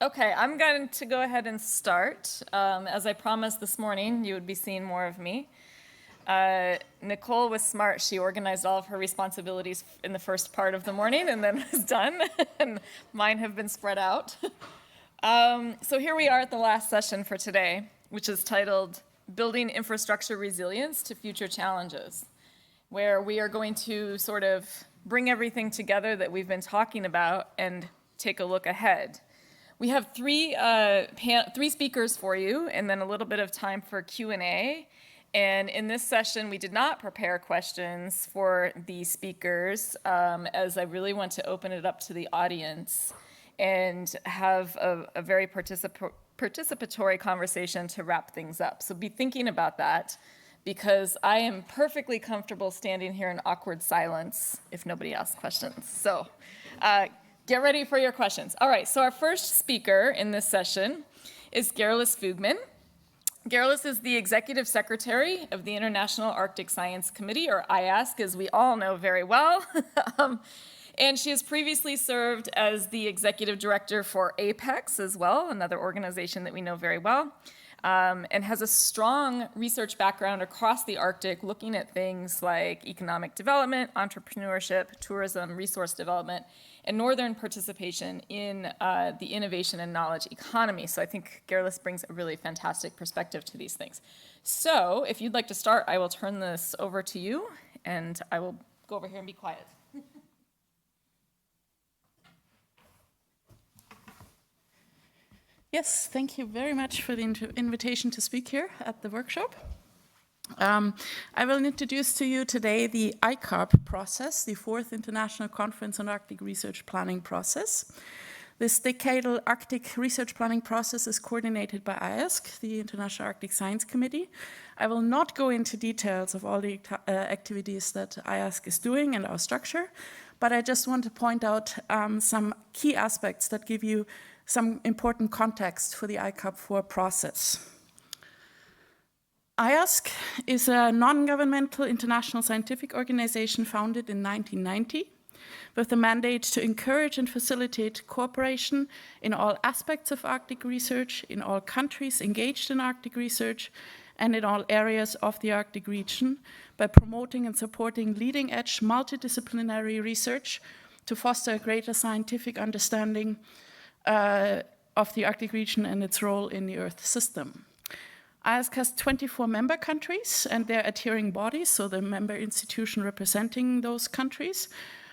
Okay, I'm going to go ahead and start. As I promised this morning, you would be seeing more of me. Nicole was smart. She organized all of her responsibilities in the first part of the morning and then was done, and mine have been spread out. So here we are at the last session for today, which is titled Building Infrastructure Resilience to Future Challenges, where we are going to sort of bring everything together that we've been talking about and take a look ahead. We have three speakers for you, and then a little bit of time for Q&A. And in this session, we did not prepare questions for the speakers, as I really want to open it up to the audience and have a very participatory conversation to wrap things up. So be thinking about that, because I am perfectly comfortable standing here in awkward silence if nobody asks questions. So get ready for your questions. All right, so our first speaker in this session is Gerlis Fugmann. Gerlis is the Executive Secretary of the International Arctic Science Committee, or IASC, as we all know very well. And she has previously served as the Executive Director for APEX as well, another organization that we know very well, and has a strong research background across the Arctic, looking at things like economic development, entrepreneurship, tourism, resource development, and northern participation in the innovation and knowledge economy. So I think Gerlis brings a really fantastic perspective to these things. So if you'd like to start, I will turn this over to you, and I will go over here and be quiet. Yes, thank you very much for the invitation to speak here at the workshop. I will introduce to you today the ICARP process, the 4th International Conference on Arctic Research Planning process. This decadal Arctic research planning process is coordinated by IASC, the International Arctic Science Committee. I will not go into details of all the activities that IASC is doing and our structure, but I just want to point out some key aspects that give you some important context for the ICARP 4 process. IASC is a non-governmental international scientific organization founded in 1990 with the mandate to encourage and facilitate cooperation in all aspects of Arctic research, in all countries engaged in Arctic research, and in all areas of the Arctic region by promoting and supporting leading-edge multidisciplinary research to foster a greater scientific understanding of the Arctic region and its role in the Earth system. IASC has 24 member countries and their adhering bodies, so the member institution representing those countries,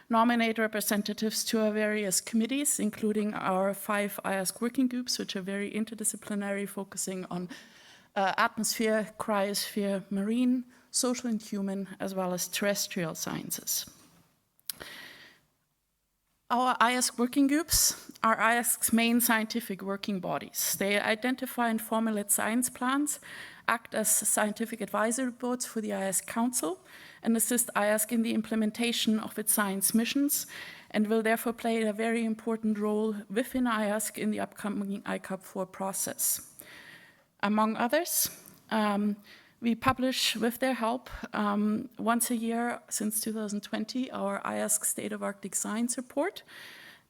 nominate representatives to our various committees, including our 5 IASC working groups, which are very interdisciplinary, focusing on atmosphere, cryosphere, marine, social and human, as well as terrestrial sciences. Our IASC working groups are IASC's main scientific working bodies. They identify and formulate science plans, act as scientific advisory boards for the IASC Council, and assist IASC in the implementation of its science missions, and will therefore play a very important role within IASC in the upcoming ICARP 4 process. Among others, we publish, with their help, once a year since 2020, our IASC State of Arctic Science report,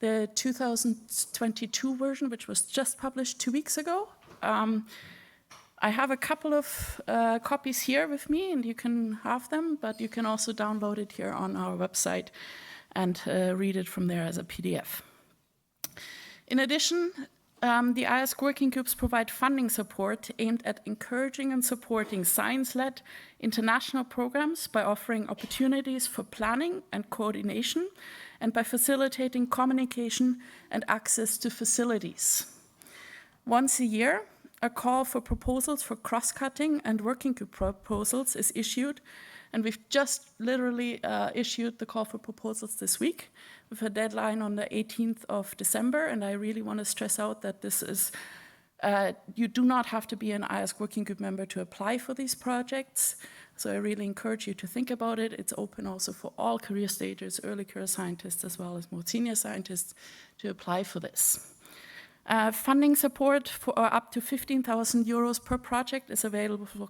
the 2022 version, which was just published 2 weeks ago. I have a couple of copies here with me, and you can have them, but you can also download it here on our website and read it from there as a PDF. In addition, the IASC working groups provide funding support aimed at encouraging and supporting science-led international programs by offering opportunities for planning and coordination, and by facilitating communication and access to facilities. Once a year, a call for proposals for cross-cutting and working group proposals is issued, and we've just literally issued the call for proposals this week with a deadline on the 18th of December, and I really want to stress out that this is, you do not have to be an IASC working group member to apply for these projects, so I really encourage you to think about it. It's open also for all career stages, early career scientists as well as more senior scientists to apply for this. Funding support for up to 15,000 euros per project is available for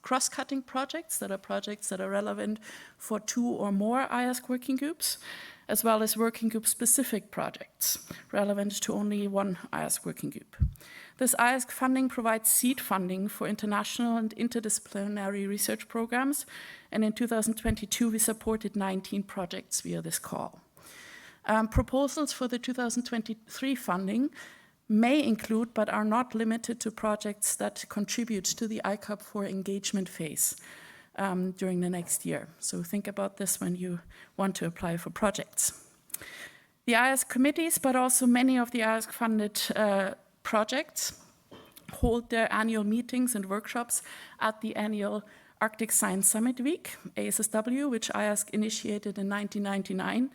cross-cutting projects that are relevant for 2 or more IASC working groups. as well as working group-specific projects relevant to only one IASC working group. This IASC funding provides seed funding for international and interdisciplinary research programs, and in 2022 we supported 19 projects via this call. Proposals for the 2023 funding may include, but are not limited to, projects that contribute to the ICARP 4 engagement phase during the next year. So think about this when you want to apply for projects. The IASC committees, but also many of the IASC-funded projects, hold their annual meetings and workshops at the annual Arctic Science Summit Week, ASSW, which IASC initiated in 1999,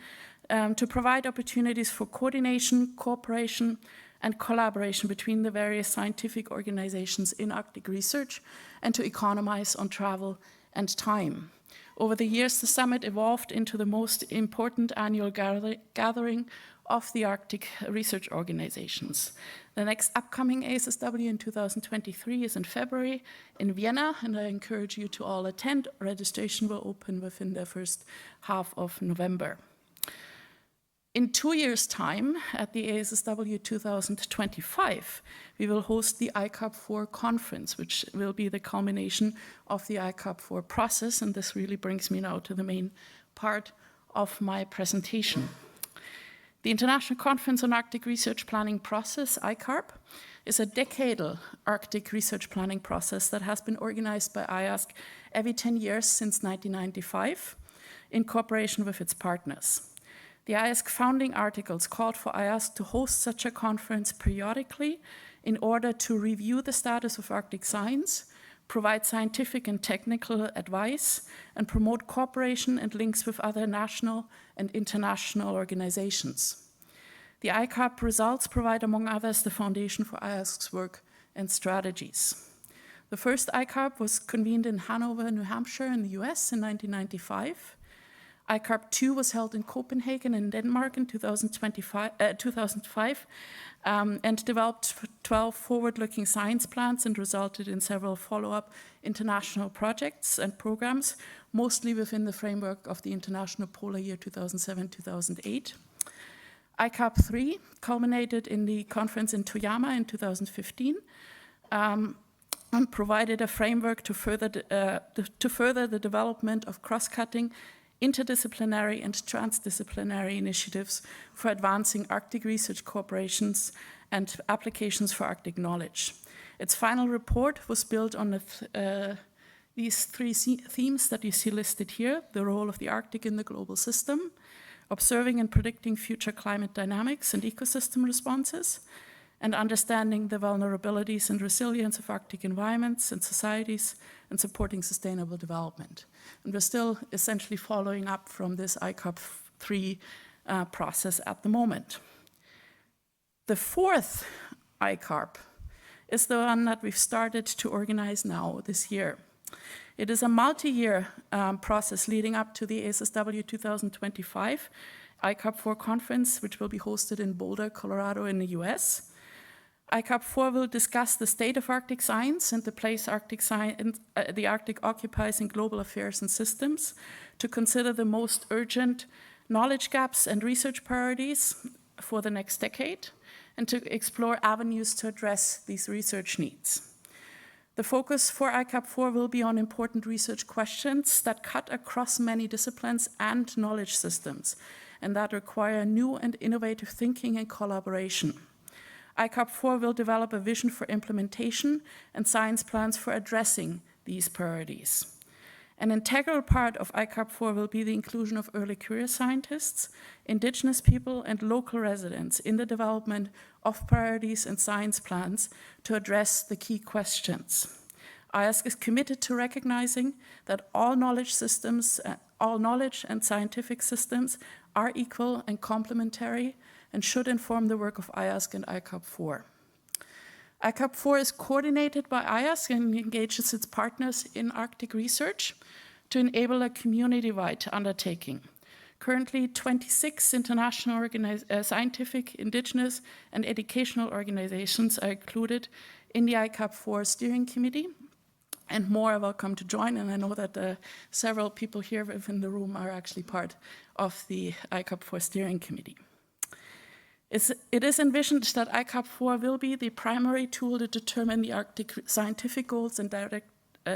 to provide opportunities for coordination, cooperation, and collaboration between the various scientific organizations in Arctic research, and to economize on travel and time. Over the years, the summit evolved into the most important annual gathering of the Arctic research organizations. The next upcoming ASSW in 2023 is in February in Vienna, and I encourage you to all attend. Registration will open within the first half of November. In 2 years' time, at the ASSW 2025, we will host the ICARP 4 conference, which will be the culmination of the ICARP 4 process, and this really brings me now to the main part of my presentation. The International Conference on Arctic Research Planning Process, ICARP, is a decadal Arctic research planning process that has been organized by IASC every 10 years since 1995 in cooperation with its partners. The IASC founding articles called for IASC to host such a conference periodically in order to review the status of Arctic science, provide scientific and technical advice, and promote cooperation and links with other national and international organizations. The ICARP results provide, among others, the foundation for IASC's work and strategies. The first ICARP was convened in Hanover, New Hampshire in the US in 1995. ICARP 2 was held in Copenhagen in Denmark in 2005 and developed 12 forward-looking science plans and resulted in several follow-up international projects and programs, mostly within the framework of the International Polar Year 2007-2008. ICARP 3 culminated in the conference in Toyama in 2015 and provided a framework to further the development of cross-cutting, interdisciplinary and transdisciplinary initiatives for advancing Arctic research cooperations and applications for Arctic knowledge. Its final report was built on these three themes that you see listed here: the role of the Arctic in the global system, observing and predicting future climate dynamics and ecosystem responses, and understanding the vulnerabilities and resilience of Arctic environments and societies, and supporting sustainable development. And we're still essentially following up from this ICARP 3 process at the moment. The fourth ICARP is the one that we've started to organize now this year. It is a multi-year process leading up to the ASSW 2025 ICARP 4 conference, which will be hosted in Boulder, Colorado in the US. ICARP 4 will discuss the state of Arctic science and the place the Arctic occupies in global affairs and systems, to consider the most urgent knowledge gaps and research priorities for the next decade, and to explore avenues to address these research needs. The focus for ICARP 4 will be on important research questions that cut across many disciplines and knowledge systems, and that require new and innovative thinking and collaboration. ICARP 4 will develop a vision for implementation and science plans for addressing these priorities. An integral part of ICARP 4 will be the inclusion of early career scientists, indigenous people, and local residents in the development of priorities and science plans to address the key questions. IASC is committed to recognizing that all knowledge and scientific systems are equal and complementary, and should inform the work of IASC and ICARP 4. ICARP 4 is coordinated by IASC and engages its partners in Arctic research to enable a community-wide undertaking. Currently, 26 international scientific, indigenous, and educational organizations are included in the ICARP 4 steering committee, and more are welcome to join. And I know that several people here within the room are actually part of the ICARP 4 steering committee. It is envisioned that ICARP 4 will be the primary tool to determine the Arctic scientific goals and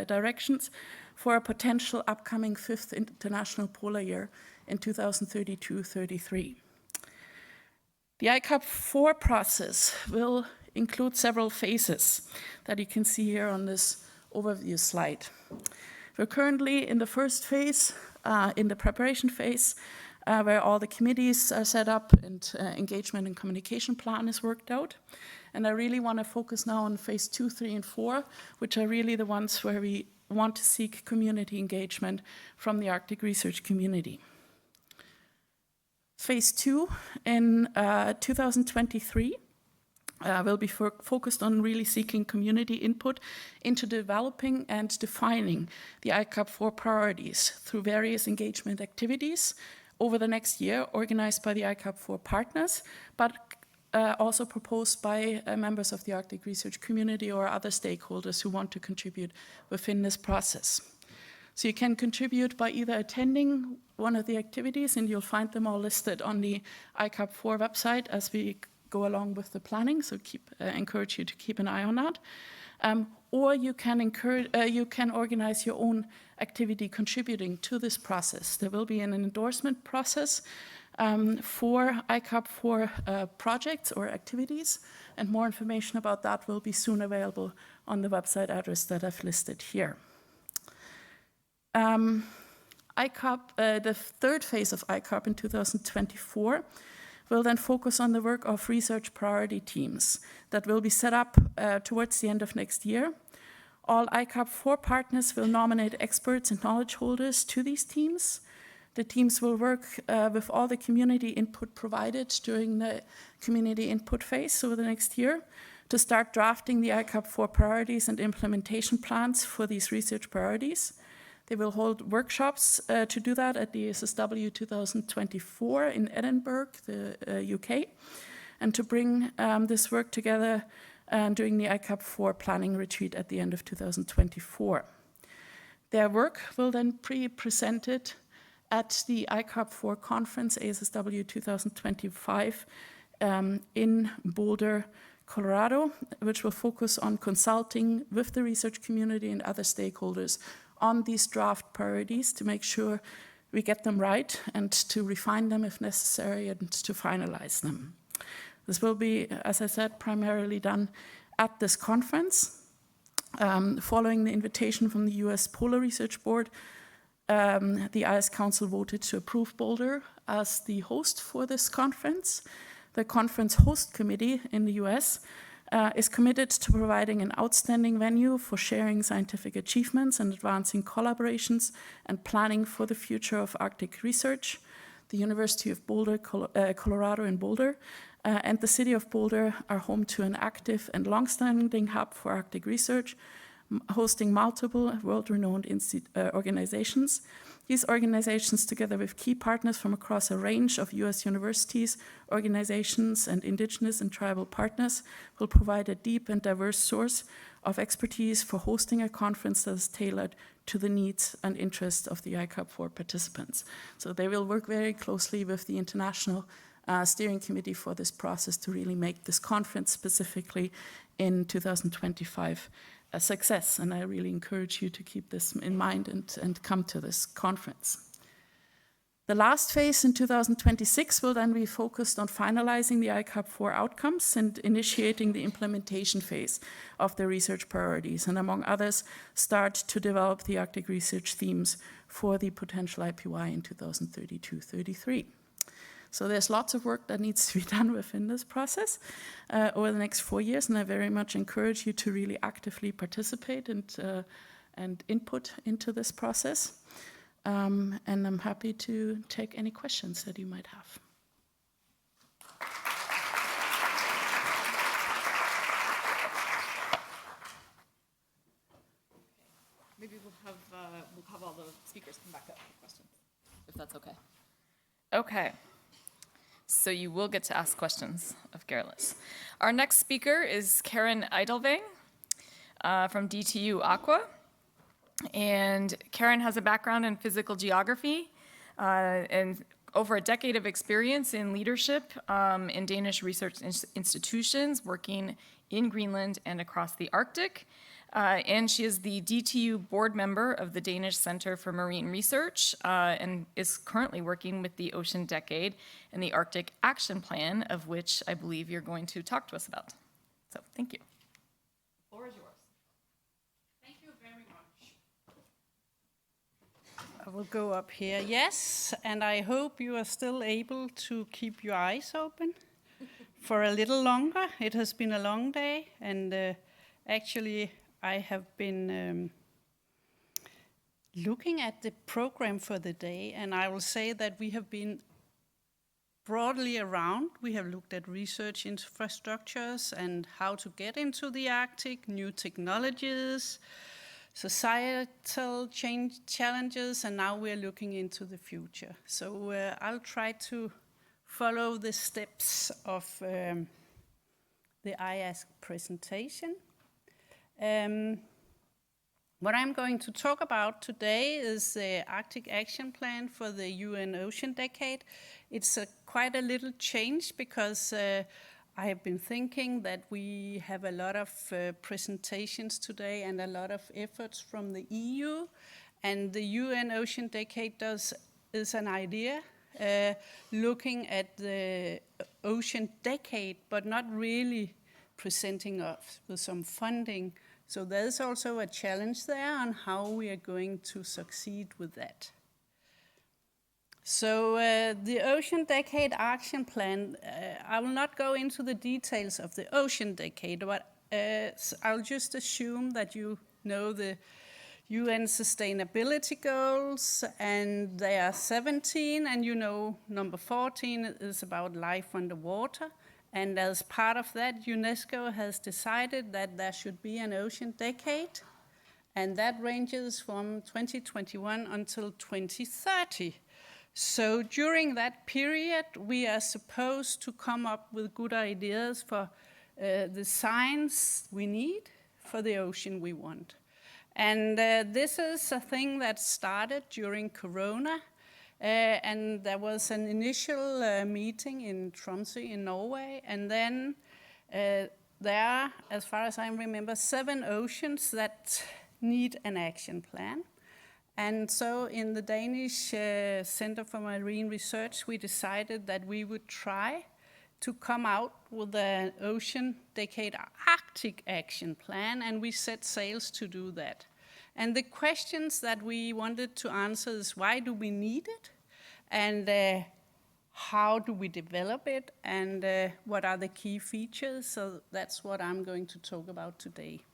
directions for a potential upcoming 5th International Polar Year in 2032-33. The ICARP 4 process will include several phases that you can see here on this overview slide. We're currently in the first phase, in the preparation phase, where all the committees are set up and engagement and communication plan is worked out. And I really want to focus now on phase 2, 3, and 4, which are really the ones where we want to seek community engagement from the Arctic research community. Phase 2 in 2023 will be focused on really seeking community input into developing and defining the ICARP 4 priorities through various engagement activities over the next year, organized by the ICARP 4 partners, but also proposed by members of the Arctic research community or other stakeholders who want to contribute within this process. So you can contribute by either attending one of the activities, and you'll find them all listed on the ICARP 4 website as we go along with the planning, so encourage you to keep an eye on that. Or you can organize your own activity contributing to this process. There will be an endorsement process for ICARP 4 projects or activities, and more information about that will be soon available on the website address that I've listed here. The third phase of ICARP in 2024 will then focus on the work of research priority teams that will be set up towards the end of next year. All ICARP 4 partners will nominate experts and knowledge holders to these teams. The teams will work with all the community input provided during the community input phase over the next year to start drafting the ICARP 4 priorities and implementation plans for these research priorities. They will hold workshops to do that at the SSW 2024 in Edinburgh, the UK, and to bring this work together during the ICARP 4 planning retreat at the end of 2024. Their work will then be presented at the ICARP 4 conference, ASSW 2025, in Boulder, Colorado, which will focus on consulting with the research community and other stakeholders on these draft priorities to make sure we get them right and to refine them if necessary and to finalize them. This will be, as I said, primarily done at this conference. Following the invitation from the US Polar Research Board, the IASC Council voted to approve Boulder as the host for this conference. The conference host committee in the US is committed to providing an outstanding venue for sharing scientific achievements and advancing collaborations and planning for the future of Arctic research. The University of Boulder, Colorado in Boulder, and the city of Boulder are home to an active and long-standing hub for Arctic research, hosting multiple world-renowned organizations. These organizations, together with key partners from across a range of US universities, organizations, and indigenous and tribal partners, will provide a deep and diverse source of expertise for hosting a conference that is tailored to the needs and interests of the ICARP 4 participants. So they will work very closely with the international steering committee for this process to really make this conference specifically in 2025 a success, and I really encourage you to keep this in mind and come to this conference. The last phase in 2026 will then be focused on finalizing the ICARP 4 outcomes and initiating the implementation phase of the research priorities, and among others, start to develop the Arctic research themes for the potential IPY in 2032-33. So there's lots of work that needs to be done within this process over the next 4 years, and I very much encourage you to really actively participate and input into this process. And I'm happy to take any questions that you might have. Maybe we'll have all the speakers come back up for questions, if that's okay. Okay. So you will get to ask questions of Gerlis. Our next speaker is Karen Edelvang from DTU Aqua. And Karen has a background in physical geography and over a decade of experience in leadership in Danish research institutions, working in Greenland and across the Arctic. And she is the DTU board member of the Danish Center for Marine Research and is currently working with the Ocean Decade and the Arctic Action Plan, of which I believe you're going to talk to us about. So thank you. The floor is yours. Thank you very much. I will go up here, yes, and I hope you are still able to keep your eyes open for a little longer. It has been a long day, and actually I have been looking at the program for the day, and I will say that we have been broadly around. We have looked at research infrastructures and how to get into the Arctic, new technologies, societal change challenges, and now we're looking into the future. So I'll try to follow the steps of the IASC presentation. What I'm going to talk about today is the Arctic Action Plan for the UN Ocean Decade. It's quite a little change because I have been thinking that we have a lot of presentations today and a lot of efforts from the EU, and the UN Ocean Decade is an idea looking at the Ocean Decade, but not really presenting us with some funding. So there's also a challenge there on how we are going to succeed with that. So the Ocean Decade Action Plan, I will not go into the details of the Ocean Decade, but I'll just assume that you know the UN Sustainability Goals, and they are 17, and you know number 14 is about life underwater. And as part of that, UNESCO has decided that there should be an Ocean Decade, and that ranges from 2021 until 2030. So during that period, we are supposed to come up with good ideas for the science we need for the ocean we want. And this is a thing that started during Corona, and there was an initial meeting in Tromsø in Norway, and then there are, as far as I remember, 7 oceans that need an action plan. And so in the Danish Center for Marine Research, we decided that we would try to come out with an Ocean Decade Arctic Action Plan, and we set sails to do that. And the questions that we wanted to answer is, why do we need it? And how do we develop it? And what are the key features? So that's what I'm going to talk about today.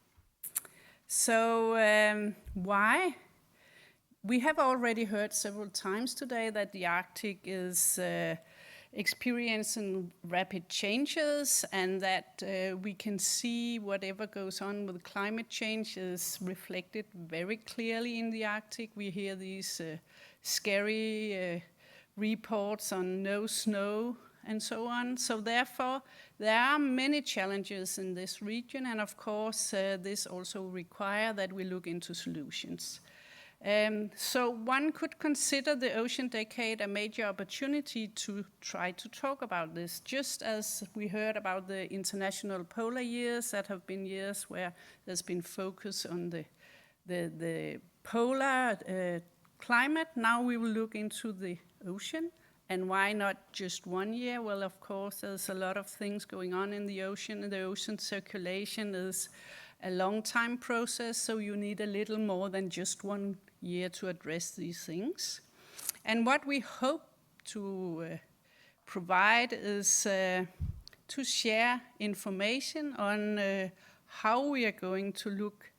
So why? We have already heard several times today that the Arctic is experiencing rapid changes, and that we can see whatever goes on with climate change is reflected very clearly in the Arctic. We hear these scary reports on no snow and so on. So therefore, there are many challenges in this region, and of course, this also requires that we look into solutions. So one could consider the Ocean Decade a major opportunity to try to talk about this, just as we heard about the International Polar Years that have been years where there's been focus on the polar climate. Now we will look into the ocean. And why not just 1 year? Well, of course, there's a lot of things going on in the ocean, and the ocean circulation is a long time process, so you need a little more than just 1 year to address these things. And what we hope to provide is to share information on how we are going to look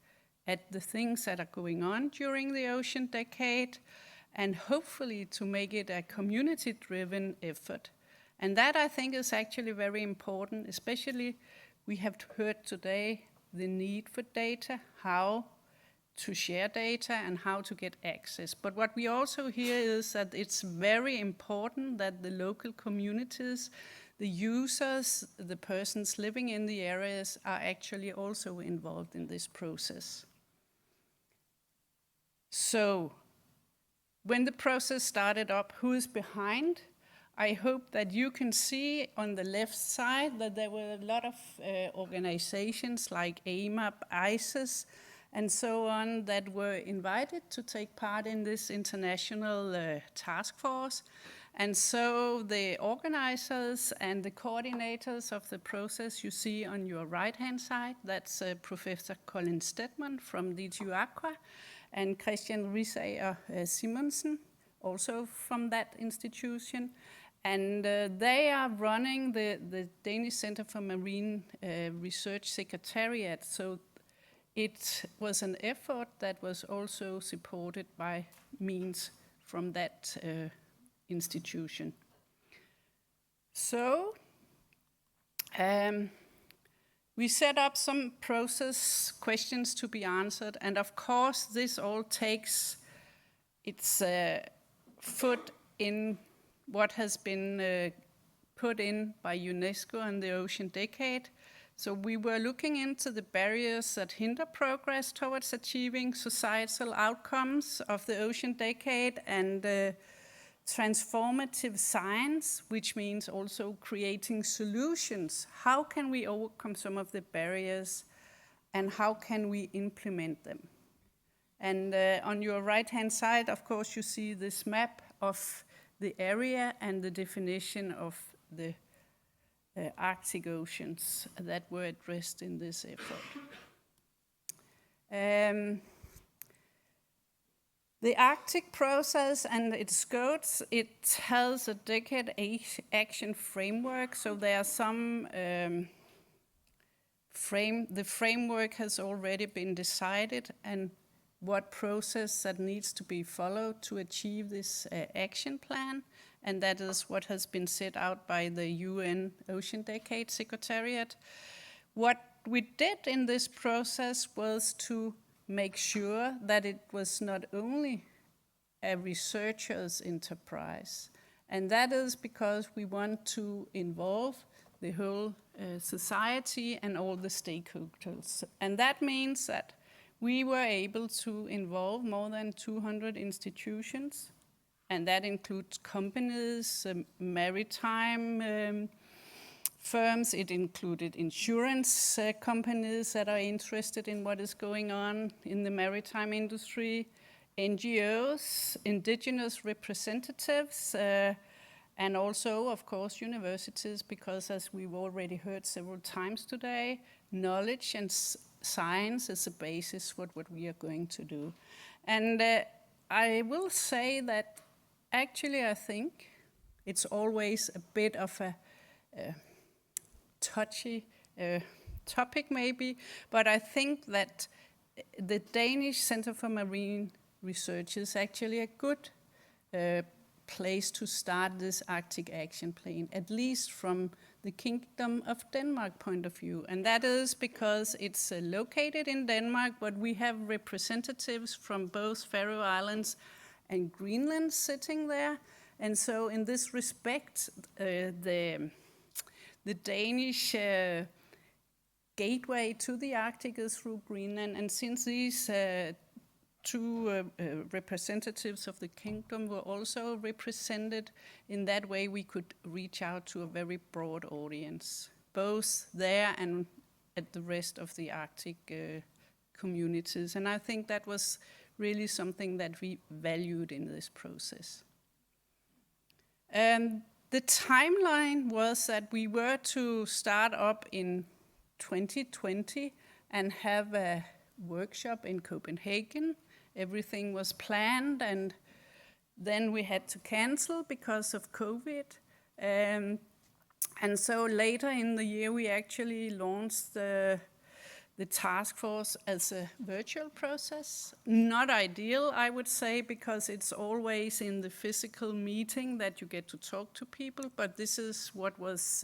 at the things that are going on during the Ocean Decade, and hopefully to make it a community-driven effort. And that, I think, is actually very important, especially we have heard today the need for data, how to share data and how to get access. But what we also hear is that it's very important that the local communities, the users, the persons living in the areas are actually also involved in this process. So when the process started up, who is behind? I hope that you can see on the left side that there were a lot of organizations like AMAP, ICES, and so on that were invited to take part in this international task force. And so the organizers and the coordinators of the process you see on your right-hand side, that's Professor Colin Stedman from DTU Aqua and Christian Risager Simonsen, also from that institution. And they are running the Danish Center for Marine Research Secretariat. So it was an effort that was also supported by means from that institution. So we set up some process questions to be answered, and of course this all takes its foot in what has been put in by UNESCO and the Ocean Decade. So we were looking into the barriers that hinder progress towards achieving societal outcomes of the Ocean Decade and transformative science, which means also creating solutions. How can we overcome some of the barriers and how can we implement them? And on your right-hand side, of course, you see this map of the area and the definition of the Arctic oceans that were addressed in this effort. The Arctic process and its goals, it has a decade action framework, so there are some the framework has already been decided and what process that needs to be followed to achieve this action plan, and that is what has been set out by the UN Ocean Decade Secretariat. What we did in this process was to make sure that it was not only a researcher's enterprise, and that is because we want to involve the whole society and all the stakeholders. And that means that we were able to involve more than 200 institutions, and that includes companies, maritime firms. It included insurance companies that are interested in what is going on in the maritime industry, NGOs, indigenous representatives, and also, of course, universities, because as we've already heard several times today, knowledge and science is a basis for what we are going to do. And I will say that actually I think it's always a bit of a touchy topic maybe, but I think that the Danish Center for Marine Research is actually a good place to start this Arctic Action Plan, at least from the Kingdom of Denmark point of view. And that is because it's located in Denmark, but we have representatives from both Faroe Islands and Greenland sitting there. And so in this respect, the Danish gateway to the Arctic is through Greenland. And since these two representatives of the kingdom were also represented, in that way we could reach out to a very broad audience, both there and at the rest of the Arctic communities. And I think that was really something that we valued in this process. The timeline was that we were to start up in 2020 and have a workshop in Copenhagen. Everything was planned, and then we had to cancel because of COVID. And so later in the year, we actually launched the task force as a virtual process. Not ideal, I would say, because it's always in the physical meeting that you get to talk to people, but this is what was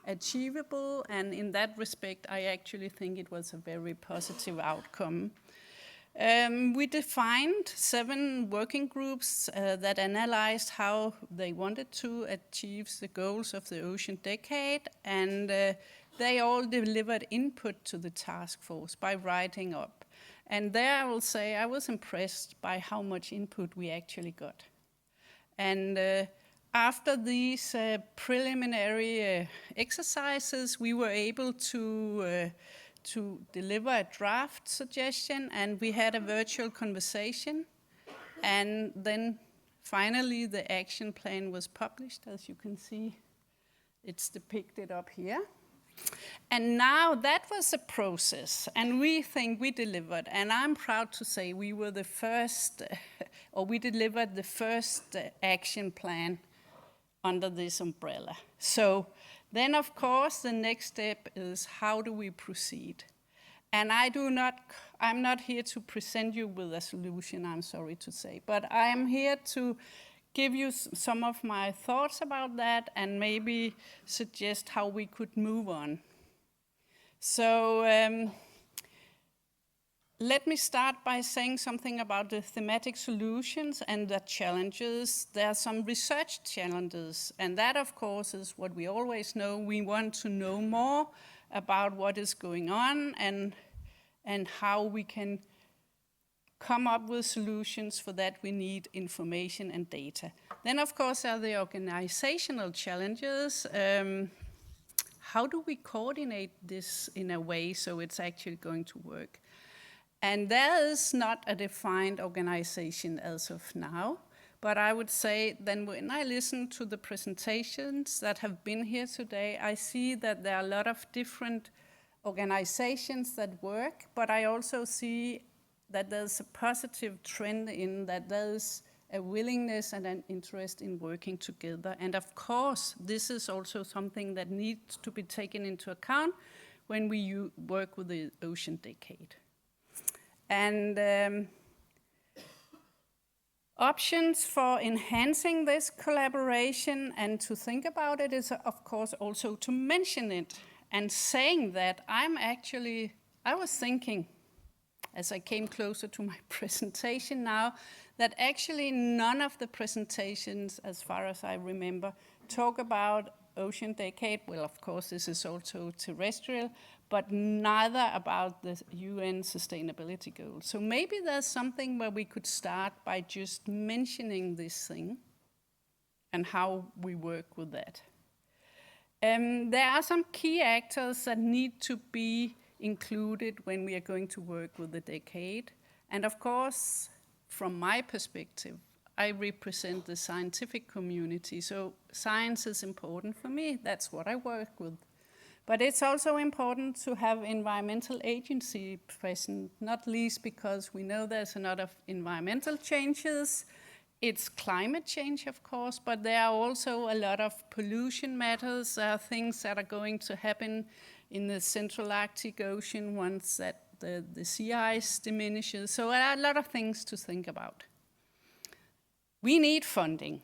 achievable, and in that respect, I actually think it was a very positive outcome. We defined 7 working groups that analyzed how they wanted to achieve the goals of the Ocean Decade, and they all delivered input to the task force by writing up. And there I will say I was impressed by how much input we actually got. And after these preliminary exercises, we were able to deliver a draft suggestion, and we had a virtual conversation. And then finally, the action plan was published. As you can see, it's depicted up here. And now that was a process, and we think we delivered. And I'm proud to say we were the first, or we delivered the first action plan under this umbrella. So then, of course, the next step is how do we proceed? And I'm not here to present you with a solution, I'm sorry to say, but I am here to give you some of my thoughts about that and maybe suggest how we could move on. So let me start by saying something about the thematic solutions and the challenges. There are some research challenges, and that, of course, is what we always know. We want to know more about what is going on and how we can come up with solutions. For that, we need information and data. Then, of course, are the organizational challenges. How do we coordinate this in a way so it's actually going to work? And there is not a defined organization as of now, but I would say then when I listen to the presentations that have been here today, I see that there are a lot of different organizations that work, but I also see that there's a positive trend in that there's a willingness and an interest in working together. And of course, this is also something that needs to be taken into account when we work with the Ocean Decade. And options for enhancing this collaboration and to think about it is, of course, also to mention it. And saying that, I was thinking, as I came closer to my presentation now, that actually none of the presentations, as far as I remember, talk about Ocean Decade. Well, of course, this is also terrestrial, but neither about the UN Sustainability Goals. So maybe there's something where we could start by just mentioning this thing and how we work with that. There are some key actors that need to be included when we are going to work with the decade. And of course, from my perspective, I represent the scientific community, so science is important for me. That's what I work with. But it's also important to have environmental agency present, not least because we know there's a lot of environmental changes. It's climate change, of course, but there are also a lot of pollution matters. There are things that are going to happen in the Central Arctic Ocean once that the sea ice diminishes. So there are a lot of things to think about. We need funding.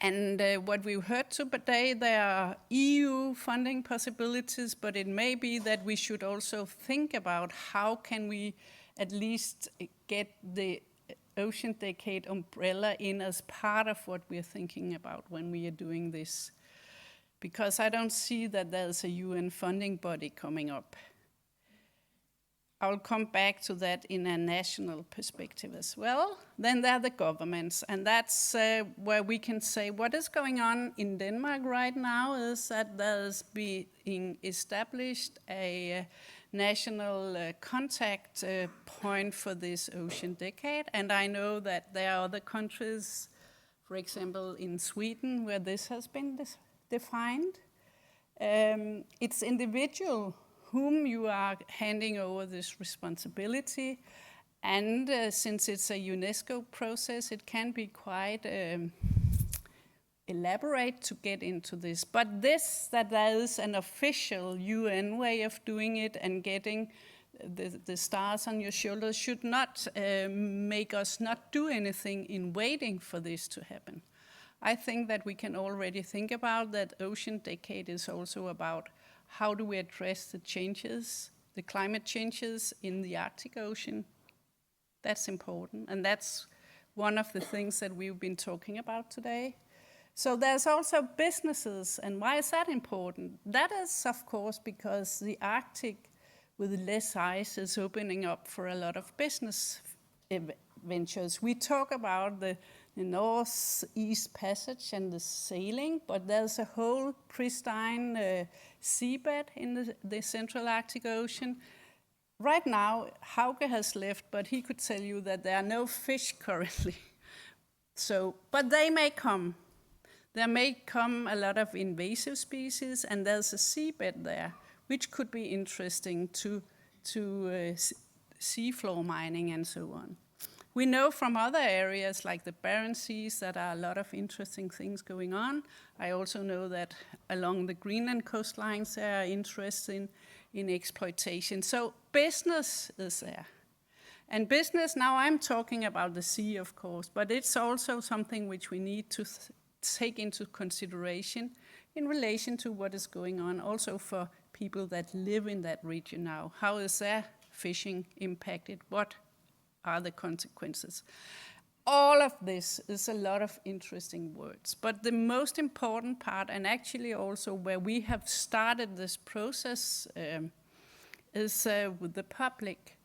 And what we've heard today, there are EU funding possibilities, but it may be that we should also think about how can we at least get the Ocean Decade umbrella in as part of what we're thinking about when we are doing this. Because I don't see that there's a UN funding body coming up. I'll come back to that in a national perspective as well. Then there are the governments, and that's where we can say what is going on in Denmark right now is that there's being established a national contact point for this Ocean Decade, and I know that there are other countries, for example in Sweden, where this has been defined. It's individual whom you are handing over this responsibility. And since it's a UNESCO process, it can be quite elaborate to get into this. But that there is an official UN way of doing it and getting the stars on your shoulders should not make us not do anything in waiting for this to happen. I think that we can already think about that Ocean Decade is also about how do we address the changes, the climate changes in the Arctic Ocean. That's important, and that's one of the things that we've been talking about today. So there's also businesses, and why is that important? That is, of course, because the Arctic, with less ice is opening up for a lot of business ventures. We talk about the Northeast Passage and the sailing, but there's a whole pristine seabed in the Central Arctic Ocean. Right now, Hauke has left, but he could tell you that there are no fish currently. But they may come. There may come a lot of invasive species, and there's a seabed there, which could be interesting to seafloor mining and so on. We know from other areas like the Barents Seas that are a lot of interesting things going on. I also know that along the Greenland coastlines there are interest in exploitation. So business is there. And business, now I'm talking about the sea, of course, but it's also something which we need to take into consideration in relation to what is going on, also for people that live in that region now. How is their fishing impacted? What are the consequences? All of this is a lot of interesting words, but the most important part, and actually also where we have started this process, is with the public.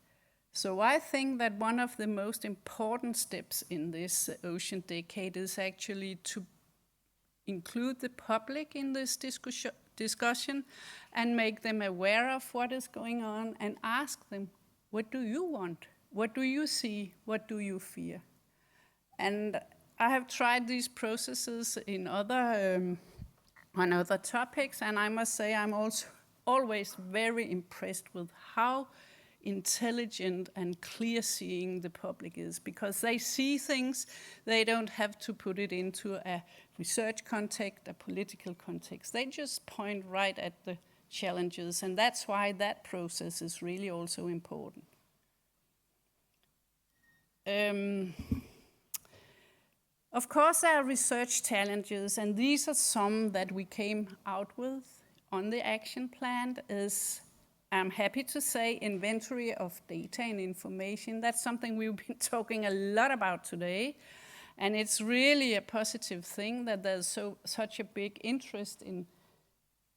So I think that one of the most important steps in this ocean decade is actually to include the public in this discussion and make them aware of what is going on and ask them, what do you want? What do you see? What do you fear? And I have tried these processes in on other topics, and I must say I'm also always very impressed with how intelligent and clear-seeing the public is, because they see things, they don't have to put it into a research context, a political context. They just point right at the challenges, and that's why that process is really also important. Of course, there are research challenges, and these are some that we came out with on the action plan. I'm happy to say, inventory of data and information. That's something we've been talking a lot about today, and it's really a positive thing that there's such a big interest in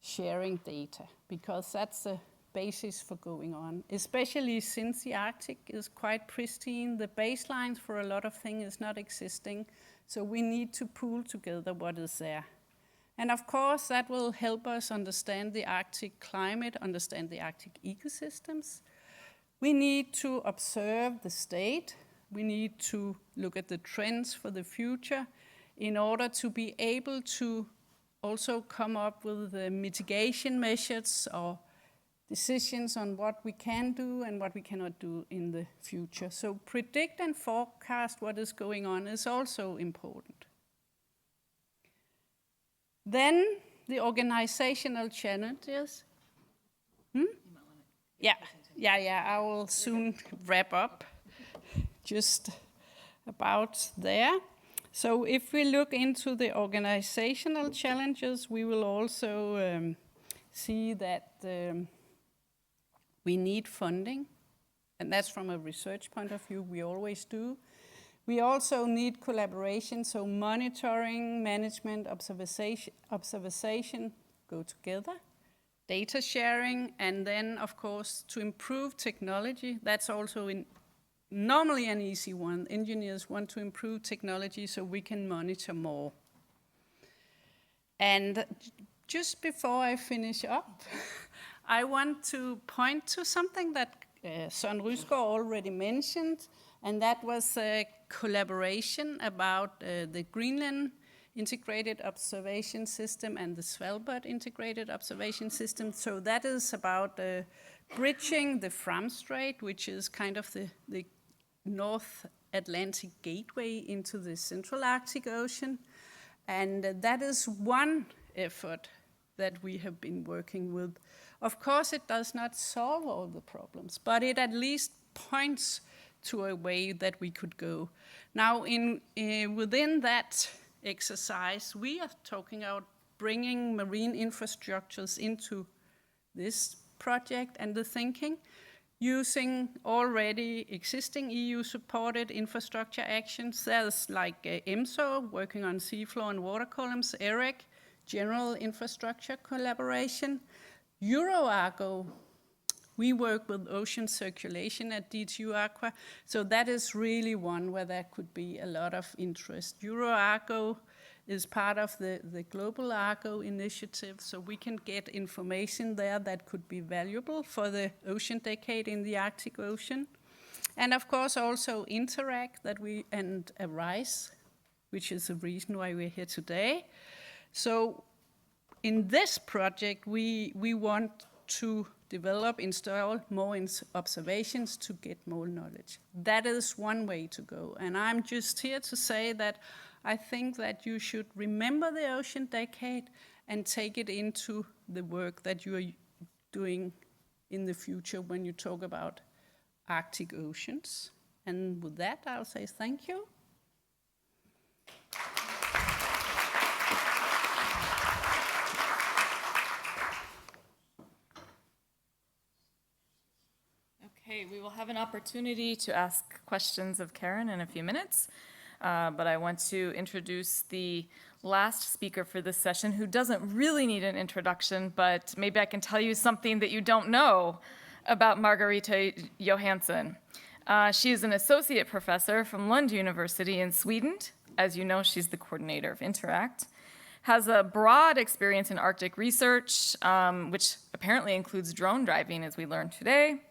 sharing data, because that's the basis for going on, especially since the Arctic is quite pristine. The baselines for a lot of things is not existing, so we need to pool together what is there. And of course, that will help us understand the Arctic climate, understand the Arctic ecosystems. We need to observe the state. We need to look at the trends for the future in order to be able to also come up with the mitigation measures or decisions on what we can do and what we cannot do in the future. So predict and forecast what is going on is also important. Then the organizational challenges. Yeah, I will soon wrap up, just about there. So if we look into the organizational challenges, we will also see that we need funding, and that's from a research point of view, we always do. We also need collaboration, so monitoring, management, observation go together, data sharing, and then, of course, to improve technology. That's also normally an easy one. Engineers want to improve technology so we can monitor more. And just before I finish up, I want to point to something that Søren Rysgaard already mentioned, and that was a collaboration about the Greenland Integrated Observation System and the Svalbard Integrated Observation System. So that is about bridging the Fram Strait, which is kind of the North Atlantic gateway into the Central Arctic Ocean. And that is one effort that we have been working with. Of course, it does not solve all the problems, but it at least points to a way that we could go. Now, within that exercise, we are talking about bringing marine infrastructures into this project and the thinking, using already existing EU-supported infrastructure actions. There's like EMSO, working on seafloor and water columns, ERIC, general infrastructure collaboration, EuroArgo, We work with ocean circulation at DTU Aqua, so that is really one where there could be a lot of interest. EuroArgo is part of the global Argo initiative, so we can get information there that could be valuable for the ocean decade in the Arctic Ocean. And of course also Interact and Arise, which is the reason why we're here today. So in this project, we want to develop, install more observations to get more knowledge. That is one way to go. And I'm just here to say that I think that you should remember the ocean decade and take it into the work that you are doing in the future when you talk about Arctic oceans. And with that, I'll say thank you. Okay, we will have an opportunity to ask questions of Karen in a few minutes, but I want to introduce the last speaker for this session, who doesn't really need an introduction, but maybe I can tell you something that you don't know about Margareta Johansson. She is an associate professor from Lund University in Sweden. As you know, she's the coordinator of Interact. Has a broad experience in Arctic research, which apparently includes drone driving, as we learned today.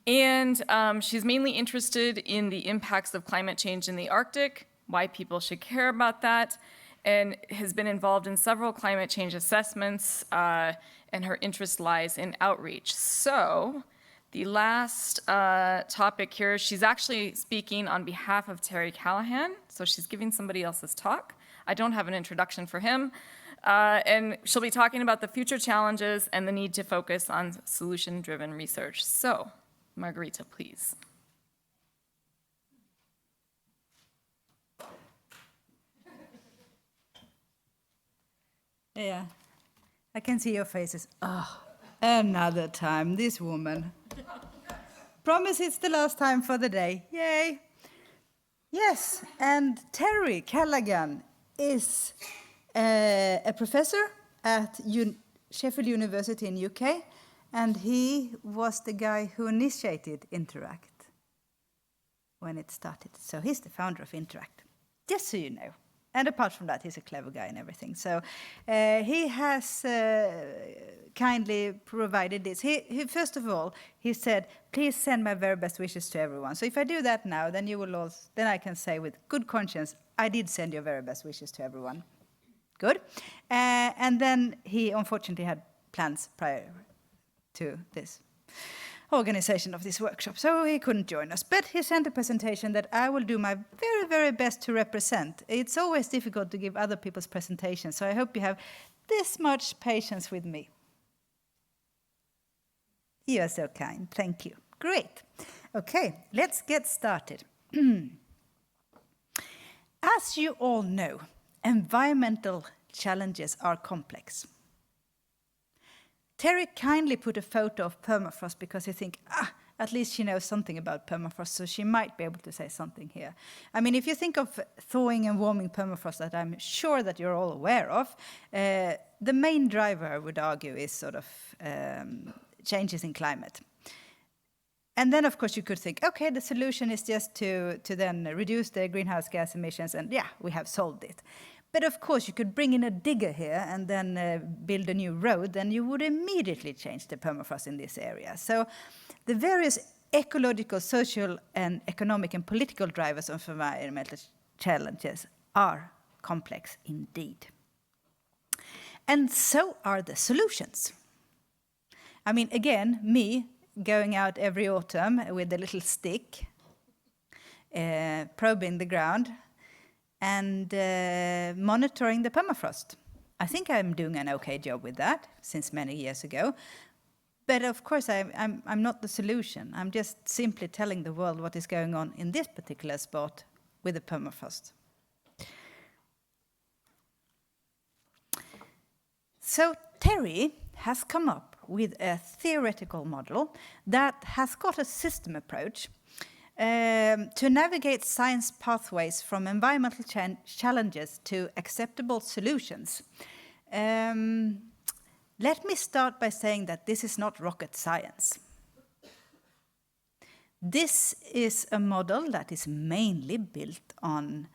And she's mainly interested in the impacts of climate change in the Arctic, why people should care about that, and has been involved in several climate change assessments, and her interest lies in outreach. So the last topic here, she's actually speaking on behalf of Terry Callaghan, so she's giving somebody else's talk. I don't have an introduction for him. And she'll be talking about the future challenges and the need to focus on solution-driven research. So, Margareta, please. Yeah, I can see your faces. Oh, another time, this woman. Promise it's the last time for the day. Yay. Yes, and Terry Callaghan is a professor at Sheffield University in UK, and he was the guy who initiated Interact when it started. So he's the founder of Interact, just so you know. And apart from that, he's a clever guy and everything. So he has kindly provided this. He first of all, he said, please send my very best wishes to everyone. So if I do that now, then you will also, then I can say with good conscience, I did send your very best wishes to everyone. Good. And then he unfortunately had plans prior to this organization of this workshop, so he couldn't join us. But he sent a presentation that I will do my very, very best to represent. It's always difficult to give other people's presentations, so I hope you have this much patience with me. You are so kind. Thank you. Great. Okay, let's get started. As you all know, environmental challenges are complex. Terry kindly put a photo of permafrost because he thinks, at least she knows something about permafrost, so she might be able to say something here. I mean, if you think of thawing and warming permafrost that I'm sure that you're all aware of, the main driver, I would argue, is sort of changes in climate. And then, of course, you could think, okay, the solution is just to then reduce the greenhouse gas emissions, and yeah, we have solved it. But of course, you could bring in a digger here and then build a new road, then you would immediately change the permafrost in this area. So the various ecological, social, and economic and political drivers of environmental challenges are complex indeed. And so are the solutions. I mean, again, me going out every autumn with a little stick, probing the ground, and monitoring the permafrost. I think I'm doing an okay job with that since many years ago. But of course, I'm not the solution. I'm just simply telling the world what is going on in this particular spot with the permafrost. So Terry has come up with a theoretical model that has got a system approach to navigate science pathways from environmental challenges to acceptable solutions. Let me start by saying that this is not rocket science. This is a model that is mainly built on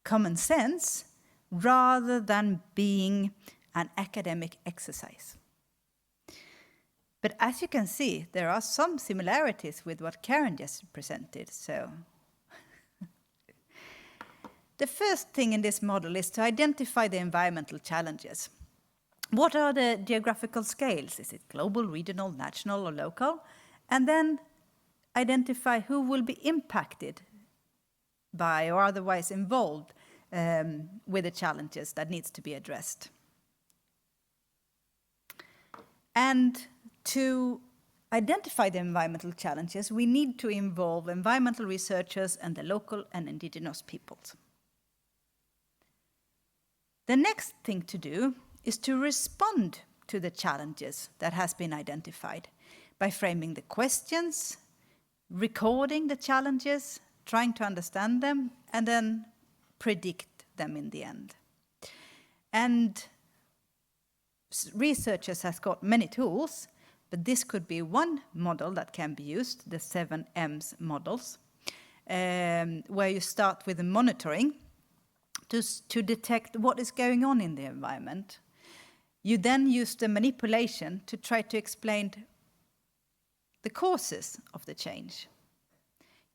common sense rather than being an academic exercise. But as you can see, there are some similarities with what Karen just presented. So the first thing in this model is to identify the environmental challenges. What are the geographical scales? Is it global, regional, national, or local? And then identify who will be impacted by or otherwise involved with the challenges that needs to be addressed. And to identify the environmental challenges, we need to involve environmental researchers and the local and indigenous peoples. The next thing to do is to respond to the challenges that has been identified by framing the questions, recording the challenges, trying to understand them, and then predict them in the end. And researchers have got many tools, but this could be one model that can be used, the 7 M's models, where you start with the monitoring to detect what is going on in the environment. You then use the manipulation to try to explain the causes of the change.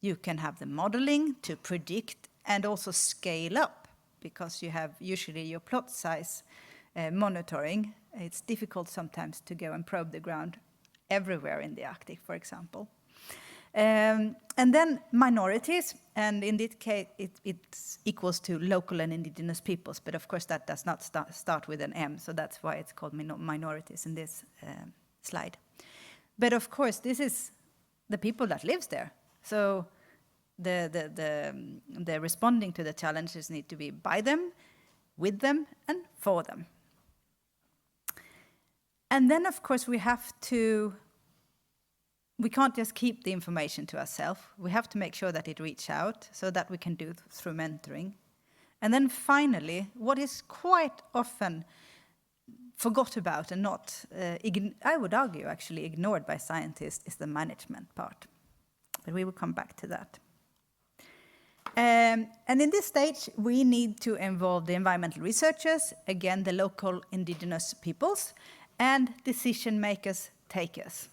You can have the modeling to predict and also scale up, because you have usually your plot size monitoring. It's difficult sometimes to go and probe the ground everywhere in the Arctic, for example. And then minorities, and in this case it's equals to local and indigenous peoples, but of course that does not start with an M, so that's why it's called minorities in this slide. But of course this is the people that lives there, so the responding to the challenges need to be by them, with them, and for them. And then of course we can't just keep the information to ourselves. We have to make sure that it reaches out, so that we can do it through mentoring. And then finally, what is quite often forgot about and not, I would argue actually ignored by scientists, is the management part. But we will come back to that. And in this stage, we need to involve the environmental researchers, again, the local indigenous peoples, and decision makers, takers.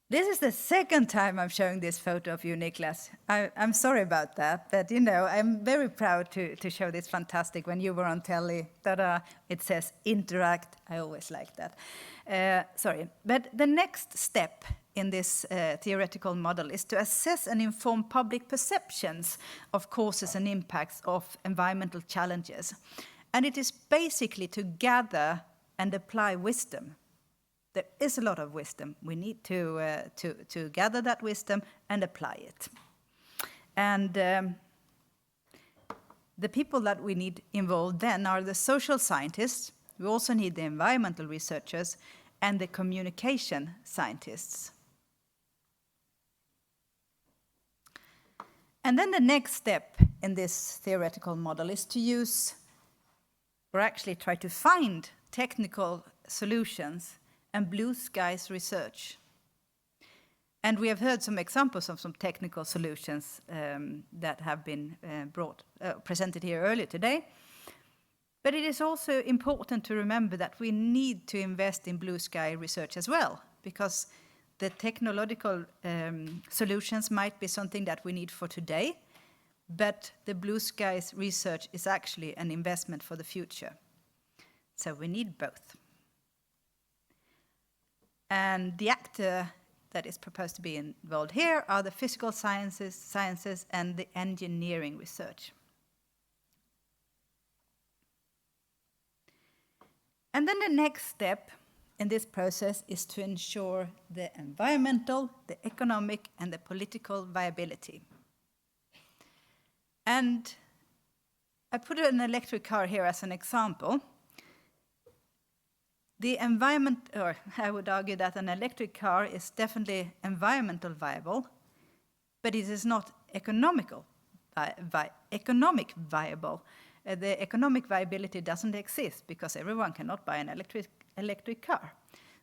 This is the second time I'm showing this photo of you, Niklas. I'm sorry about that, but you know, I'm very proud to show this fantastic. When you were on telly, ta-da, it says interact. I always like that. Sorry, but the next step in this theoretical model is to assess and inform public perceptions of causes and impacts of environmental challenges. And it is basically to gather and apply wisdom. There is a lot of wisdom. We need to gather that wisdom and apply it. And the people that we need involved then are the social scientists. We also need the environmental researchers and the communication scientists. And then the next step in this theoretical model is to use, or actually try to find, technical solutions and blue skies research. And we have heard some examples of some technical solutions that have been presented here earlier today. But it is also important to remember that we need to invest in blue sky research as well, because the technological solutions might be something that we need for today, but the blue skies research is actually an investment for the future. So we need both. And the actor that is proposed to be involved here are the physical sciences and the engineering research. And then the next step in this process is to ensure the environmental, the economic, and the political viability. And I put an electric car here as an example. The environment, or I would argue that an electric car is definitely environmental viable, but it is not economic viable. The economic viability doesn't exist because everyone cannot buy an electric car.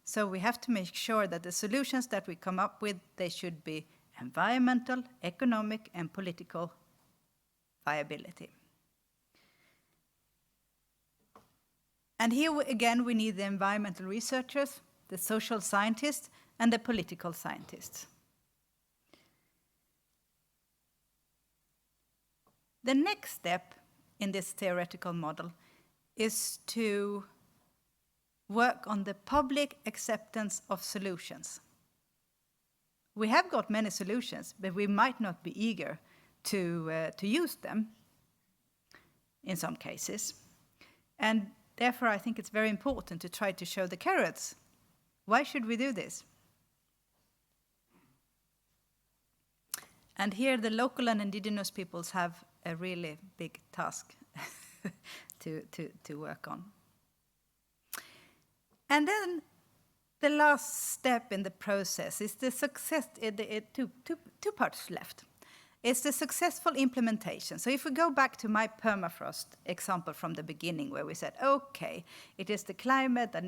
So we have to make sure that the solutions that we come up with, they should be environmental, economic, and political viability. And here again, we need the environmental researchers, the social scientists, and the political scientists. The next step in this theoretical model is to work on the public acceptance of solutions. We have got many solutions, but we might not be eager to use them in some cases. And therefore, I think it's very important to try to show the carrots. Why should we do this? And here the local and indigenous peoples have a really big task to work on. And then the last step in the process is the success, two parts left. It's the successful implementation. So if we go back to my permafrost example from the beginning, where we said, okay, it is the climate that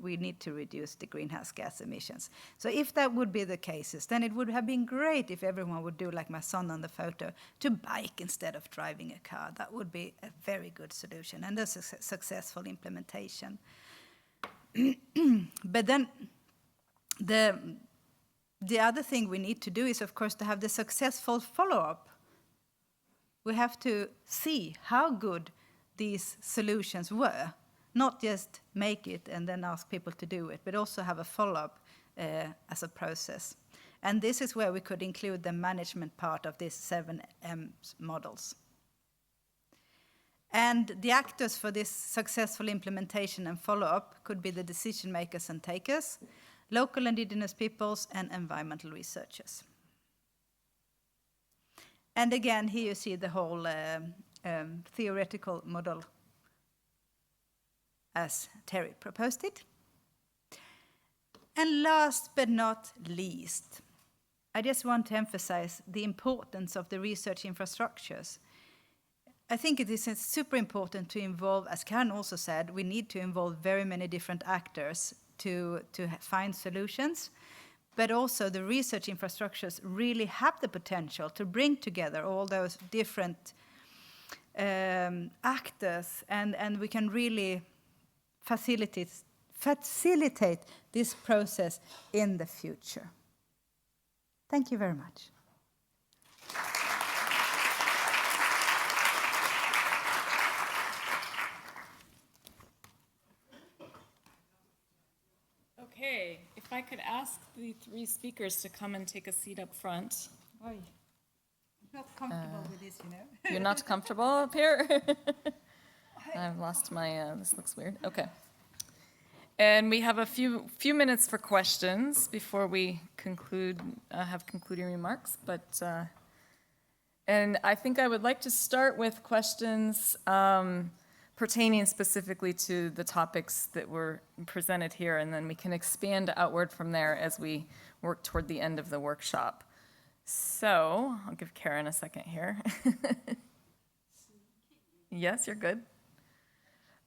we need to reduce the greenhouse gas emissions. So if that would be the cases, then it would have been great if everyone would do like my son on the photo, to bike instead of driving a car. That would be a very good solution and a successful implementation. But then the other thing we need to do is, of course, to have the successful follow-up. We have to see how good these solutions were, not just make it and then ask people to do it, but also have a follow-up as a process. And this is where we could include the management part of these 7M models. And the actors for this successful implementation and follow-up could be the decision makers and takers, local indigenous peoples, and environmental researchers. And again, here you see the whole theoretical model as Terry proposed it. And last but not least, I just want to emphasize the importance of the research infrastructures. I think it is super important to involve, as Karen also said, we need to involve very many different actors to find solutions, but also the research infrastructures really have the potential to bring together all those different actors, and we can really facilitate this process in the future. Thank you very much. Okay, if I could ask the three speakers to come and take a seat up front. I'm not comfortable with this, you know. You're not comfortable up here? I've lost my, this looks weird. Okay. And we have a few minutes for questions before we conclude, have concluding remarks. But, and I think I would like to start with questions pertaining specifically to the topics that were presented here, and then we can expand outward from there as we work toward the end of the workshop. So I'll give Karen a second here. Yes, you're good.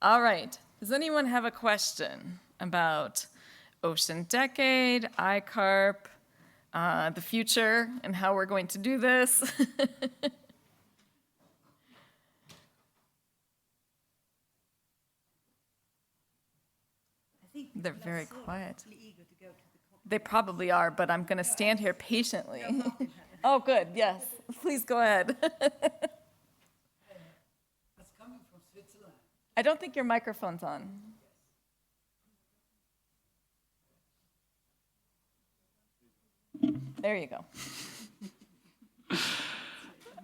All right. Does anyone have a question about Ocean Decade, ICARP, the future, and how we're going to do this? They're very quiet. They probably are, but I'm going to stand here patiently. Oh, good. Yes. Please go ahead. I don't think your microphone's on. There you go.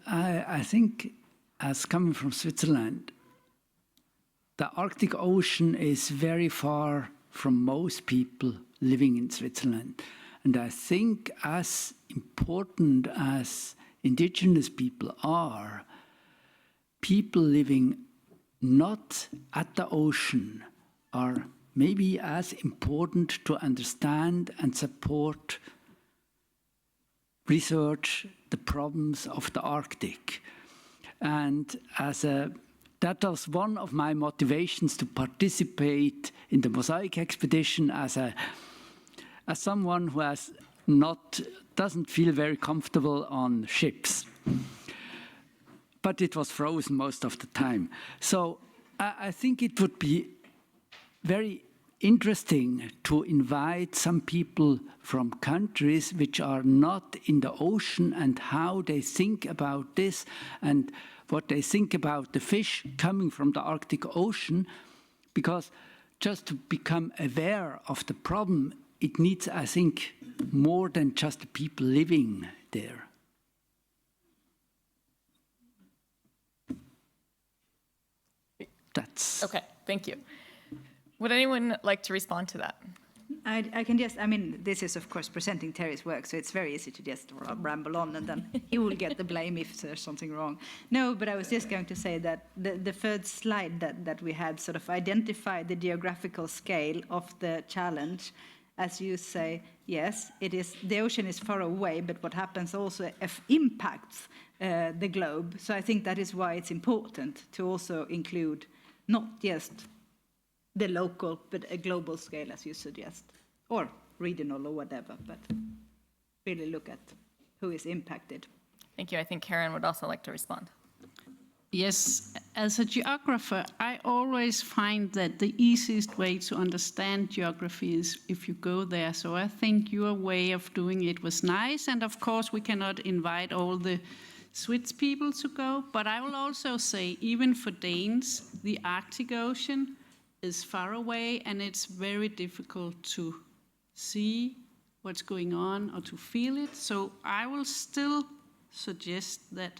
I think, as coming from Switzerland, the Arctic Ocean is very far from most people living in Switzerland. And I think as important as indigenous people are, people living not at the ocean are maybe as important to understand and support research the problems of the Arctic. And as a that was one of my motivations to participate in the Mosaic expedition as someone who doesn't feel very comfortable on ships. But it was frozen most of the time. So I think it would be very interesting to invite some people from countries which are not in the ocean and how they think about this and what they think about the fish coming from the Arctic Ocean, because just to become aware of the problem, it needs, I think, more than just the people living there. That's... Okay, thank you. Would anyone like to respond to that? I can just, I mean, this is of course presenting Terry's work, so it's very easy to just ramble on and then he will get the blame if there's something wrong. No, but I was just going to say that the third slide that we had sort of identified the geographical scale of the challenge. As you say, yes, it is, the ocean is far away, but what happens also impacts the globe. So I think that is why it's important to also include not just the local, but a global scale, as you suggest, or regional or whatever, but really look at who is impacted. Thank you. I think Karen would also like to respond. Yes, as a geographer, I always find that the easiest way to understand geography is if you go there. So I think your way of doing it was nice. And of course, we cannot invite all the Swiss people to go. But I will also say, even for Danes, the Arctic Ocean is far away and it's very difficult to see what's going on or to feel it. So I will still suggest that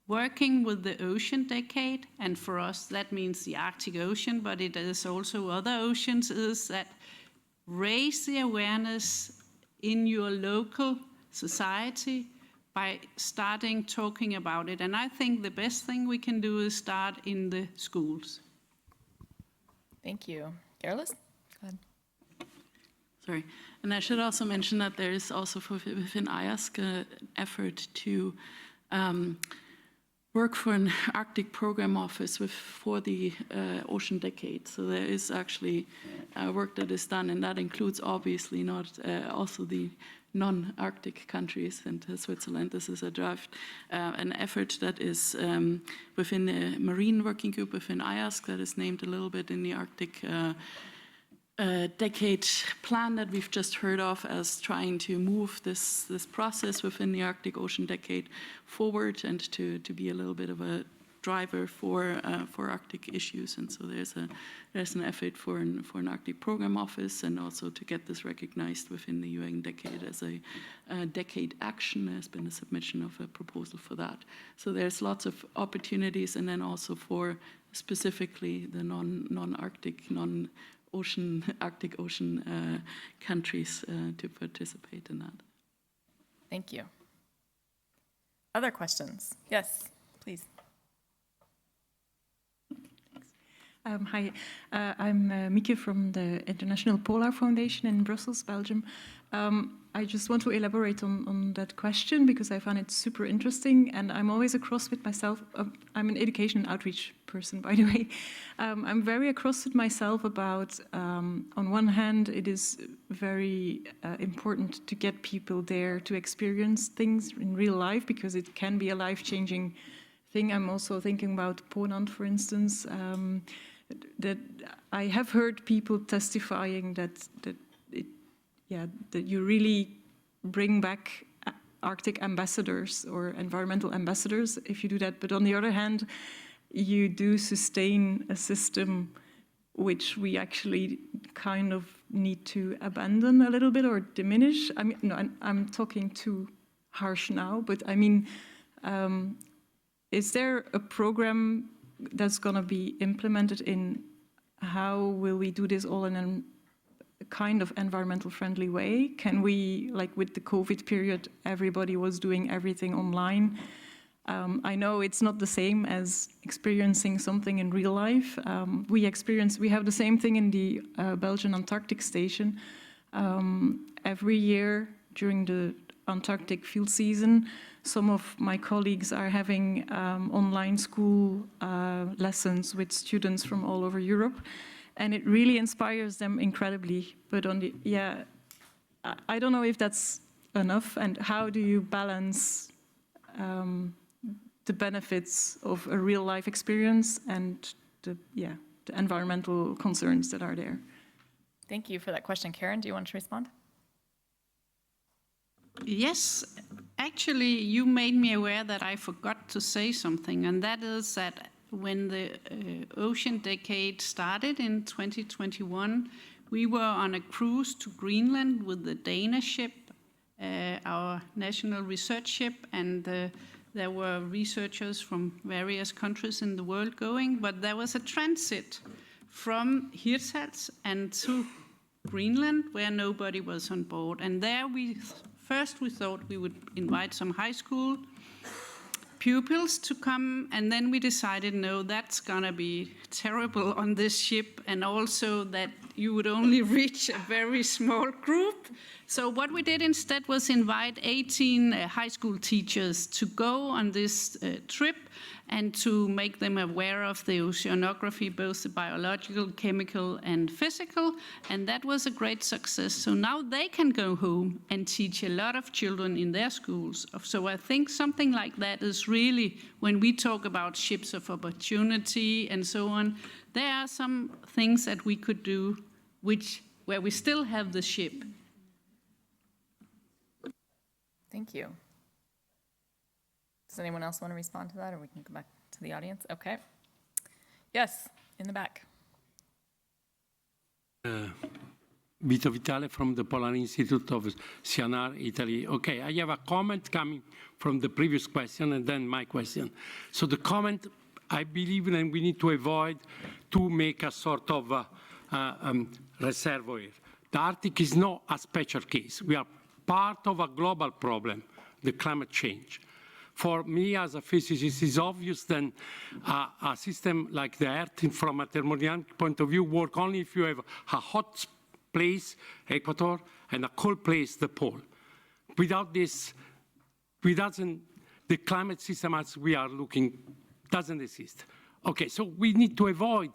working with the ocean decade, and for us that means the Arctic Ocean, but it is also other oceans, is that raise the awareness in your local society by starting talking about it. And I think the best thing we can do is start in the schools. Thank you. Gerlis? Go ahead. Sorry. And I should also mention that there is also within IASC an effort to work for an Arctic program office for the ocean decade. So there is actually work that is done, and that includes obviously not also the non-Arctic countries and Switzerland. This is a draft, an effort that is within the Marine Working Group within IASC that is named a little bit in the Arctic decade plan that we've just heard of as trying to move this process within the Arctic Ocean decade forward and to be a little bit of a driver for Arctic issues. And so there's an effort for an Arctic program office, and also to get this recognized within the UN decade as a decade action. There's been a submission of a proposal for that. So there's lots of opportunities, and then also for specifically the non-Arctic, Arctic Ocean countries to participate in that. Thank you. Other questions? Yes, please. Hi, I'm Mieke from the International Polar Foundation in Brussels, Belgium. I just want to elaborate on that question because I found it super interesting, and I'm always across with myself. I'm an education and outreach person, by the way. I'm very across with myself about, on one hand, it is very important to get people there to experience things in real life because it can be a life-changing thing. I'm also thinking about Ponant, for instance, that I have heard people testifying that you really bring back Arctic ambassadors or environmental ambassadors if you do that. But on the other hand, you do sustain a system which we actually kind of need to abandon a little bit or diminish. I mean, no, I'm talking too harsh now, but I mean, is there a program that's going to be implemented in how will we do this all in a kind of environmental friendly way? Can we, like with the COVID period, everybody was doing everything online. I know it's not the same as experiencing something in real life. We have the same thing in the Belgian Antarctic Station. Every year during the Antarctic field season, Some of my colleagues are having online school lessons with students from all over Europe, and it really inspires them incredibly. But I don't know if that's enough, and how do you balance the benefits of a real life experience and the environmental concerns that are there? Thank you for that question. Karen, do you want to respond? Yes, actually, you made me aware that I forgot to say something, and that is that when the Ocean Decade started in 2021, we were on a cruise to Greenland with the Danish ship, our national research ship, and there were researchers from various countries in the world going, but there was a transit from Hirtshals and to Greenland where nobody was on board. And there first we thought we would invite some high school pupils to come, and then we decided, no, that's gonna be terrible on this ship, and also that you would only reach a very small group. So what we did instead was invite 18 high school teachers to go on this trip and to make them aware of the oceanography, both the biological, chemical, and physical, and that was a great success. So now they can go home and teach a lot of children in their schools. So I think something like that is really, when we talk about ships of opportunity and so on, there are some things that we could do where we still have the ship. Thank you. Does anyone else want to respond to that, or we can go back to the audience? Okay. Yes, in the back. Vito Vitale from the Polar Institute of Sianar, Italy. Okay, I have a comment coming from the previous question and then my question. So the comment, I believe that we need to avoid to make a sort of reservoir. The Arctic is not a special case. We are part of a global problem, the climate change. For me, as a physicist, it's obvious that a system like the Earth, from a thermodynamic point of view, works only if you have a hot place, equator, and a cold place, the pole. Without this, the climate system as we are looking doesn't exist. Okay, so we need to avoid,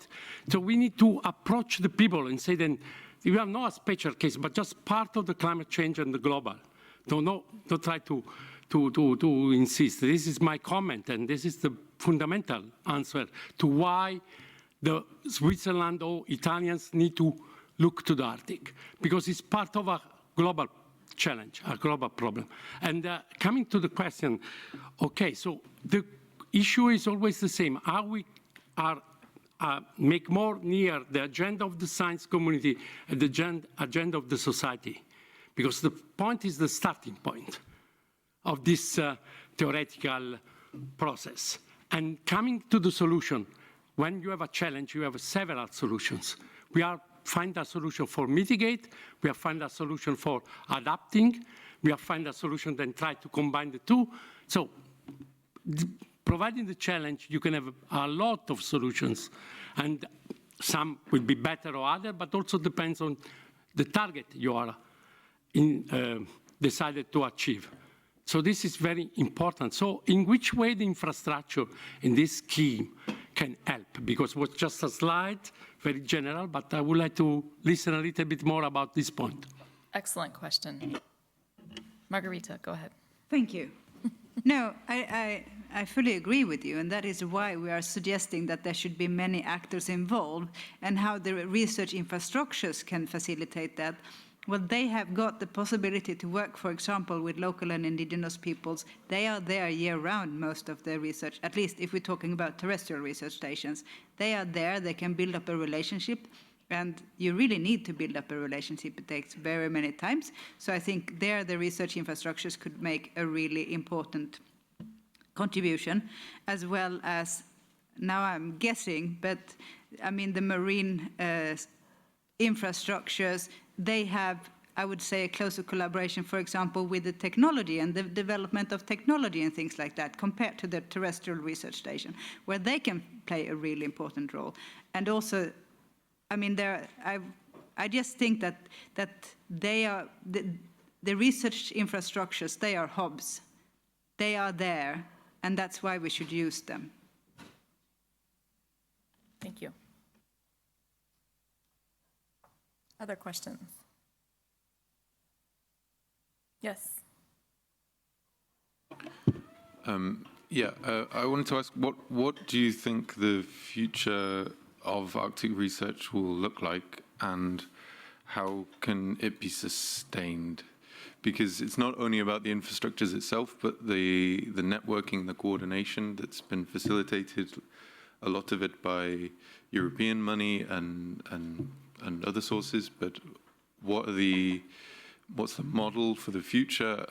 so we need to approach the people and say then, we are not a special case, but just part of the climate change and the global. Don't try to insist. This is my comment, and this is the fundamental answer to why the Switzerland or Italians need to look to the Arctic, because it's part of a global challenge, a global problem. And coming to the question, okay, so the issue is always the same. How we are make more near the agenda of the science community and the agenda of the society, because the point is the starting point of this theoretical process. And coming to the solution, when you have a challenge, you have several solutions. We find a solution for mitigate, we find a solution for adapting, we find a solution then try to combine the two. So providing the challenge, you can have a lot of solutions, and some will be better or other, but also depends on the target you are decided to achieve. So this is very important. So in which way the infrastructure in this scheme can help? Because it was just a slide, very general, but I would like to listen a little bit more about this point. Excellent question. Margareta, go ahead. Thank you. No, I fully agree with you, and that is why we are suggesting that there should be many actors involved, and how the research infrastructures can facilitate that. Well, they have got the possibility to work, for example, with local and indigenous peoples. They are there year-round, most of their research, at least if we're talking about terrestrial research stations. They are there, they can build up a relationship, and you really need to build up a relationship. It takes very many times. So I think there the research infrastructures could make a really important contribution, as well as, now I'm guessing, but I mean the marine infrastructures, they have, I would say, a closer collaboration, for example, with the technology and the development of technology and things like that, compared to the terrestrial research station, where they can play a really important role. And also, I mean, I just think that they are, the research infrastructures, they are hubs. they are there, and that's why we should use them. Thank you. Other questions? Yes. I wanted to ask, what do you think the future of Arctic research will look like, and how can it be sustained? Because it's not only about the infrastructures itself, but the networking, the coordination that's been facilitated, a lot of it by European money and other sources. But what's the model for the future,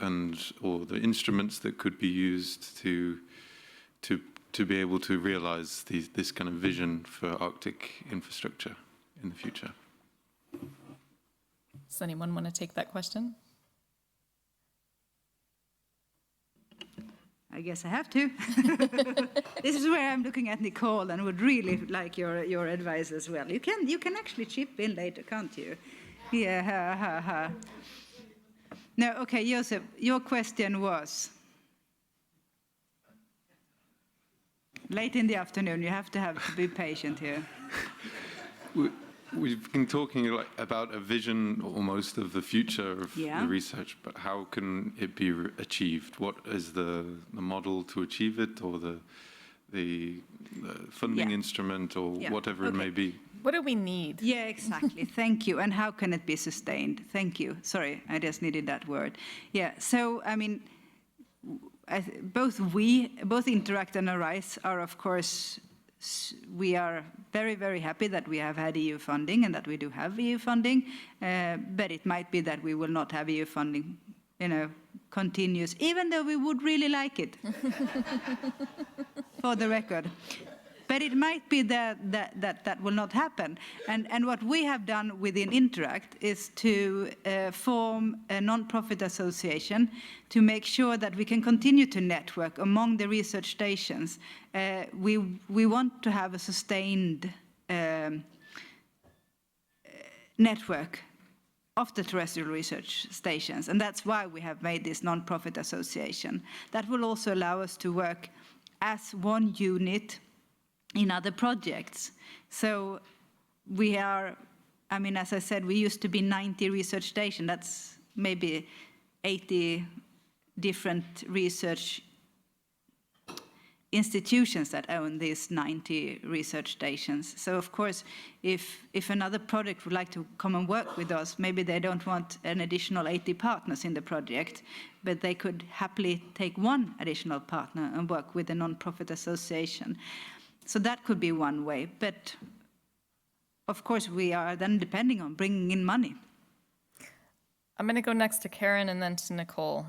or the instruments that could be used to be able to realize this kind of vision for Arctic infrastructure in the future? Does anyone want to take that question? I guess I have to. This is where I'm looking at Nicole and would really like your advice as well. You can actually chip in later, can't you? Yeah. No, okay, Josef, your question was late in the afternoon. You have to be patient here. We've been talking about a vision almost of the future of the research, but how can it be achieved? What is the model to achieve it, or the funding instrument, or whatever it may be? What do we need? Yeah, exactly. Thank you. And how can it be sustained? Thank you. Sorry, I just needed that word. Yeah, so, I mean, both Interact and Arise are, of course, we are very, very happy that we have had EU funding and that we do have EU funding, but it might be that we will not have EU funding, continuous, even though we would really like it, for the record. But it might be that will not happen. And what we have done within Interact is to form a non-profit association to make sure that we can continue to network among the research stations. We want to have a sustained network of the terrestrial research stations, and that's why we have made this non-profit association. That will also allow us to work as one unit in other projects. So we are, I mean, as I said, we used to be 90 research stations. That's maybe 80 different research institutions that own these 90 research stations. So of course, if another project would like to come and work with us, maybe they don't want an additional 80 partners in the project, but they could happily take one additional partner and work with a non-profit association. So that could be one way, but of course we are then depending on bringing in money. I'm going to go next to Karen and then to Nicole.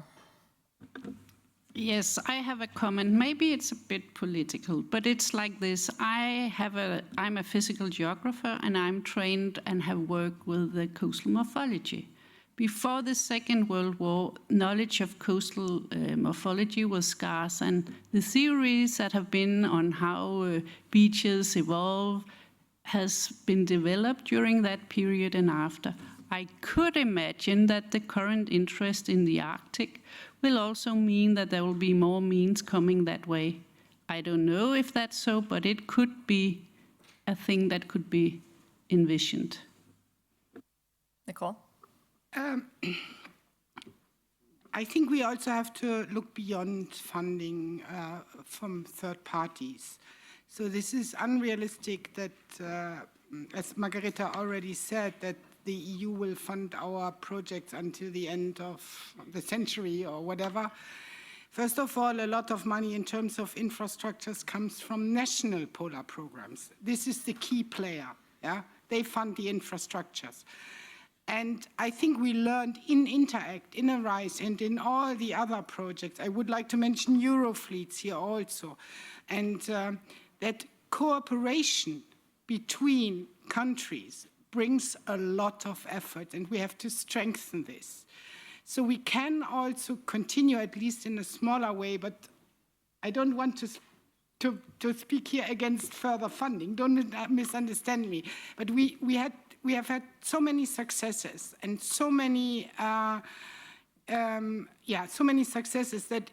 Yes, I have a comment. Maybe it's a bit political, but it's like this. I'm a physical geographer, and I'm trained and have worked with the coastal morphology. Before the Second World War, knowledge of coastal morphology was scarce, and the theories that have been on how beaches evolve has been developed during that period and after. I could imagine that the current interest in the Arctic will also mean that there will be more means coming that way. I don't know if that's so, but it could be a thing that could be envisioned. Nicole? I think we also have to look beyond funding from third parties. So this is unrealistic that, as Margareta already said, that the EU will fund our projects until the end of the century or whatever. First of all, a lot of money in terms of infrastructures comes from national polar programs. This is the key player. Yeah? They fund the infrastructures. And I think we learned in Interact, in Arise, and in all the other projects, I would like to mention Eurofleets here also, and that cooperation between countries brings a lot of effort, and we have to strengthen this. So we can also continue, at least in a smaller way, but I don't want to speak here against further funding. Don't misunderstand me. But we have had so many successes and so many successes that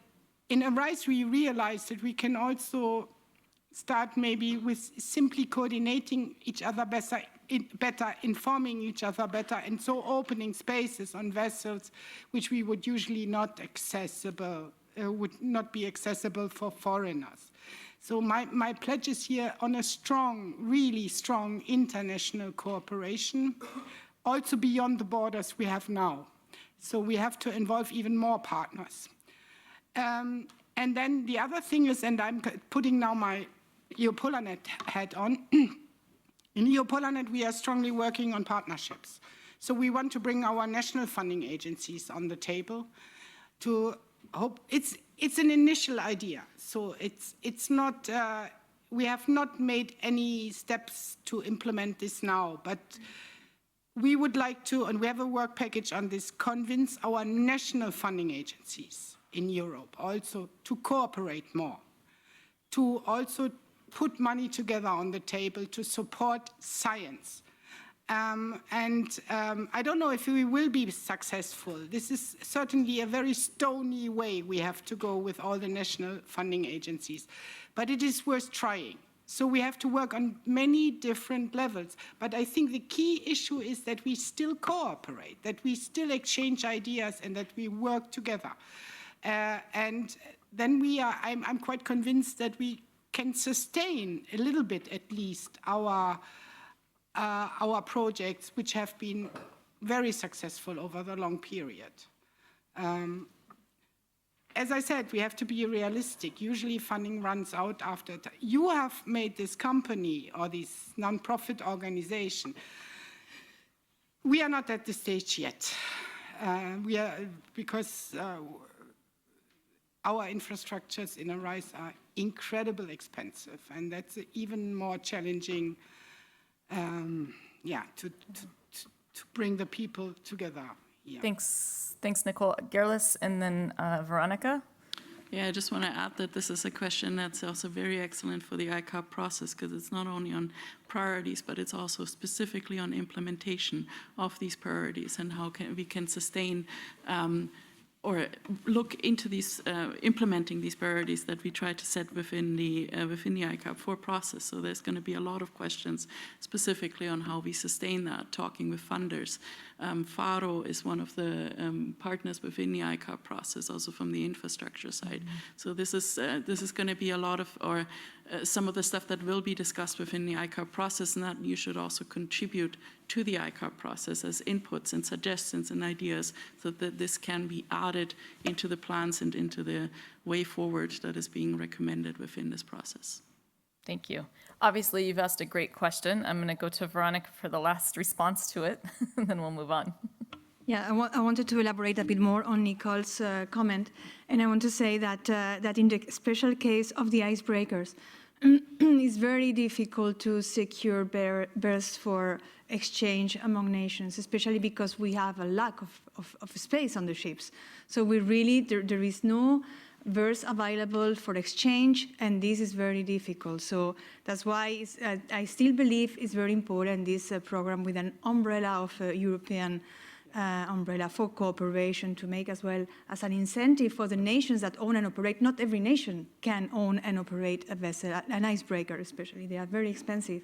in ARISE, we realized that we can also start maybe with simply coordinating each other better, informing each other better, and so opening spaces on vessels which we would usually not would not be accessible for foreigners. So my pledge is here on a strong, really strong international cooperation, also beyond the borders we have now. So we have to involve even more partners. And then the other thing is, and I'm putting now my EUPOLANET hat on, in EUPOLANET we are strongly working on partnerships. So we want to bring our national funding agencies on the table to hope, it's an initial idea. So it's not, we have not made any steps to implement this now, but we would like to, and we have a work package on this, convince our national funding agencies in Europe also to cooperate more, to also put money together on the table to support science. I don't know if we will be successful. This is certainly a very stony way we have to go with all the national funding agencies, but it is worth trying. So we have to work on many different levels. But I think the key issue is that we still cooperate, that we still exchange ideas, and that we work together. And then I'm quite convinced that we can sustain a little bit, at least, our projects, which have been very successful over the long period. As I said, we have to be realistic. Usually funding runs out after. You have made this company or this non-profit organization. We are not at the stage yet. Because our infrastructures in ARISE are incredibly expensive, and that's even more challenging to bring the people together. Yeah. Thanks, Nicole. Gerlis, and then Veronica. Yeah, I just want to add that this is a question that's also very excellent for the ICARP process, because it's not only on priorities, but it's also specifically on implementation of these priorities and how we can sustain or look into these implementing these priorities that we try to set within the ICARP 4 process. So there's going to be a lot of questions specifically on how we sustain that, talking with funders. FARO is one of the partners within the ICARP process, also from the infrastructure side. So this is going to be a lot of, or some of the stuff that will be discussed within the ICARP process, and that you should also contribute to the ICARP process as inputs and suggestions and ideas, so that this can be added into the plans and into the way forward that is being recommended within this process. Thank you. Obviously, you've asked a great question. I'm going to go to Veronica for the last response to it, and then we'll move on. Yeah, I wanted to elaborate a bit more on Nicole's comment, and I want to say that in the special case of the icebreakers, it's very difficult to secure berths for exchange among nations, especially because we have a lack of space on the ships. So we really, there is no berths available for exchange, and this is very difficult. So that's why I still believe it's very important, this program with an umbrella of European umbrella for cooperation, to make as well as an incentive for the nations that own and operate. Not every nation can own and operate a vessel, an icebreaker especially. They are very expensive.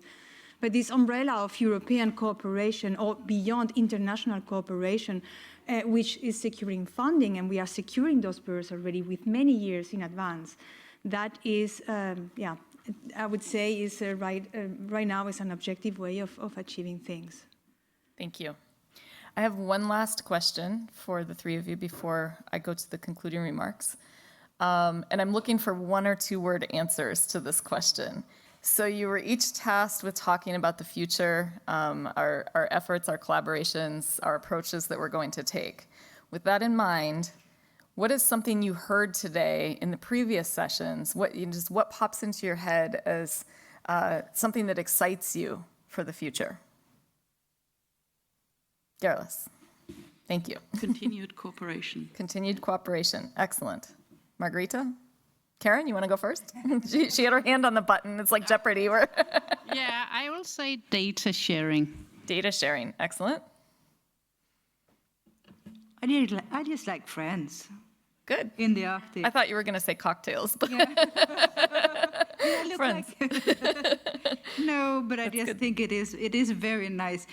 But this umbrella of European cooperation or beyond international cooperation, which is securing funding, and we are securing those berths already with many years in advance, that is, I would say is right now is an objective way of achieving things. Thank you. I have one last question for the three of you before I go to the concluding remarks. And I'm looking for 1 or 2 word answers to this question. So you were each tasked with talking about the future, our efforts, our collaborations, our approaches that we're going to take. With that in mind, what is something you heard today in the previous sessions? What pops into your head as something that excites you for the future? Gerlis, thank you. Continued cooperation. Continued cooperation, excellent. Margareta? Karen, you want to go first? she had her hand on the button. It's like Jeopardy. Yeah, I will say data sharing. Data sharing, excellent. I just like friends. Good. in the Arctic. I thought you were going to say cocktails, but Yeah, look friends. No, but I just think it is very nice.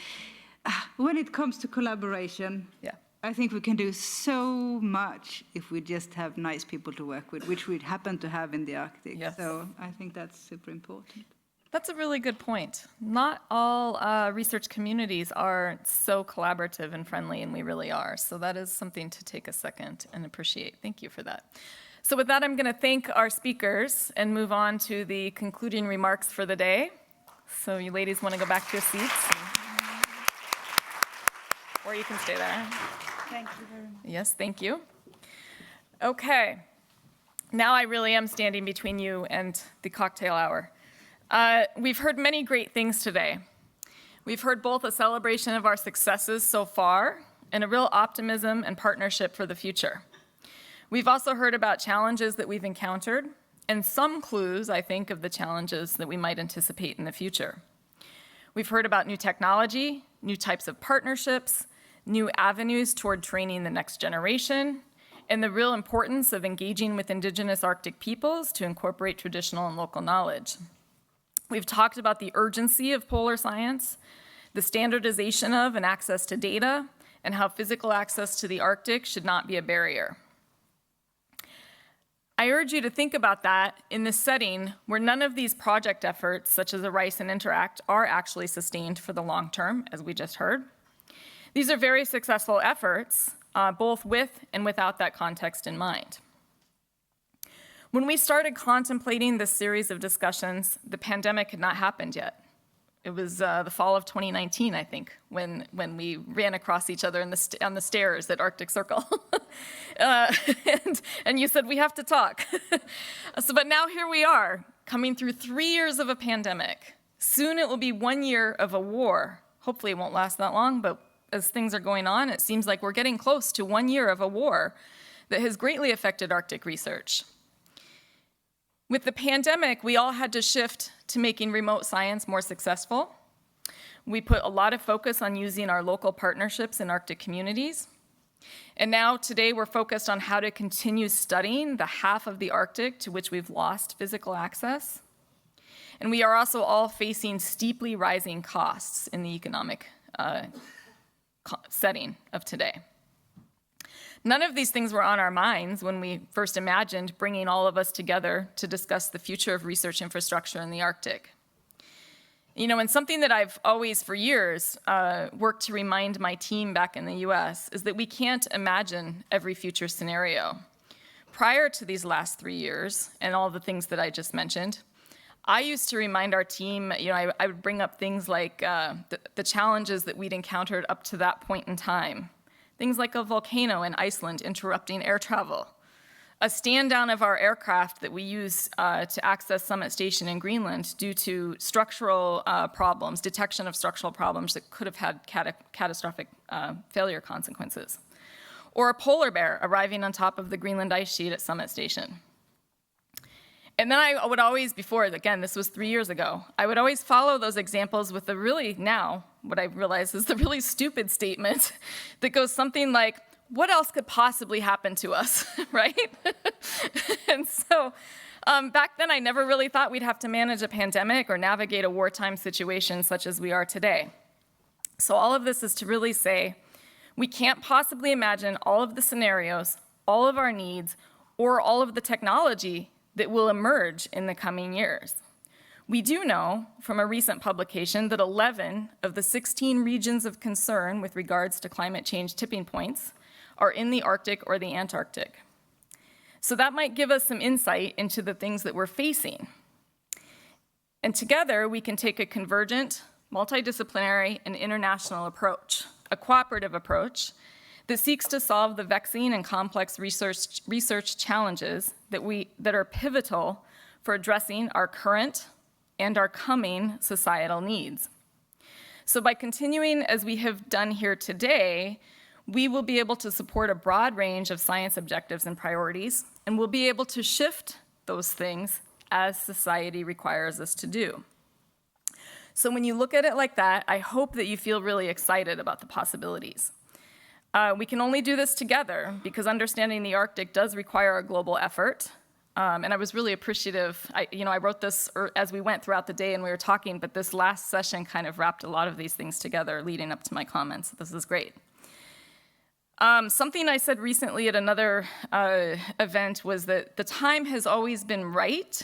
When it comes to collaboration, Yeah. I think we can do so much if we just have nice people to work with, which we happen to have in the Arctic. Yes. So I think that's super important. That's a really good point. Not all research communities are so collaborative and friendly, and we really are. So that is something to take a second and appreciate. Thank you for that. So with that, I'm going to thank our speakers and move on to the concluding remarks for the day. So you ladies want to go back to your seats? Or you can stay there. Thank you very much. Yes, thank you. Okay. Now I really am standing between you and the cocktail hour. We've heard many great things today. We've heard both a celebration of our successes so far and a real optimism and partnership for the future. We've also heard about challenges that we've encountered and some clues, I think, of the challenges that we might anticipate in the future. We've heard about new technology, new types of partnerships, new avenues toward training the next generation, and the real importance of engaging with Indigenous Arctic peoples to incorporate traditional and local knowledge. We've talked about the urgency of polar science, the standardization of and access to data, and how physical access to the Arctic should not be a barrier. I urge you to think about that in this setting where none of these project efforts, such as ARISE and Interact, are actually sustained for the long term, as we just heard. These are very successful efforts, both with and without that context in mind. When we started contemplating this series of discussions, the pandemic had not happened yet. It was the fall of 2019, I think, when we ran across each other on the stairs at Arctic Circle. And you said, we have to talk. But now here we are, coming through 3 years of a pandemic. Soon it will be 1 year of a war. Hopefully it won't last that long, but as things are going on, it seems like we're getting close to 1 year of a war that has greatly affected Arctic research. With the pandemic, we all had to shift to making remote science more successful. We put a lot of focus on using our local partnerships in Arctic communities. And now today we're focused on how to continue studying the half of the Arctic to which we've lost physical access. And we are also all facing steeply rising costs in the economic setting of today. None of these things were on our minds when we first imagined bringing all of us together to discuss the future of research infrastructure in the Arctic. You know, and something that I've always, for years, worked to remind my team back in the US is that we can't imagine every future scenario. Prior to these last 3 years and all the things that I just mentioned, I used to remind our team, you know, I would bring up things like the challenges that we'd encountered up to that point in time. Things like a volcano in Iceland interrupting air travel, a stand down of our aircraft that we use to access Summit Station in Greenland due to structural problems, detection of structural problems that could have had catastrophic failure consequences, or a polar bear arriving on top of the Greenland ice sheet at Summit Station. And then I would always, before, again, this was 3 years ago, I would always follow those examples with the really, now, what I realize is the really stupid statement that goes something like, what else could possibly happen to us, right? And so back then, I never really thought we'd have to manage a pandemic or navigate a wartime situation such as we are today. So all of this is to really say, we can't possibly imagine all of the scenarios, all of our needs, or all of the technology that will emerge in the coming years. We do know from a recent publication that 11 of the 16 regions of concern with regards to climate change tipping points are in the Arctic or the Antarctic. So that might give us some insight into the things that we're facing. And together we can take a convergent, multidisciplinary, and international approach, a cooperative approach that seeks to solve the vexing and complex research challenges that are pivotal for addressing our current and our coming societal needs. So by continuing as we have done here today, we will be able to support a broad range of science objectives and priorities, and we'll be able to shift those things as society requires us to do. So when you look at it like that, I hope that you feel really excited about the possibilities. We can only do this together because understanding the Arctic does require a global effort. And I was really appreciative. I wrote this as we went throughout the day and we were talking, but this last session kind of wrapped a lot of these things together leading up to my comments. This is great. Something I said recently at another event was that the time has always been right,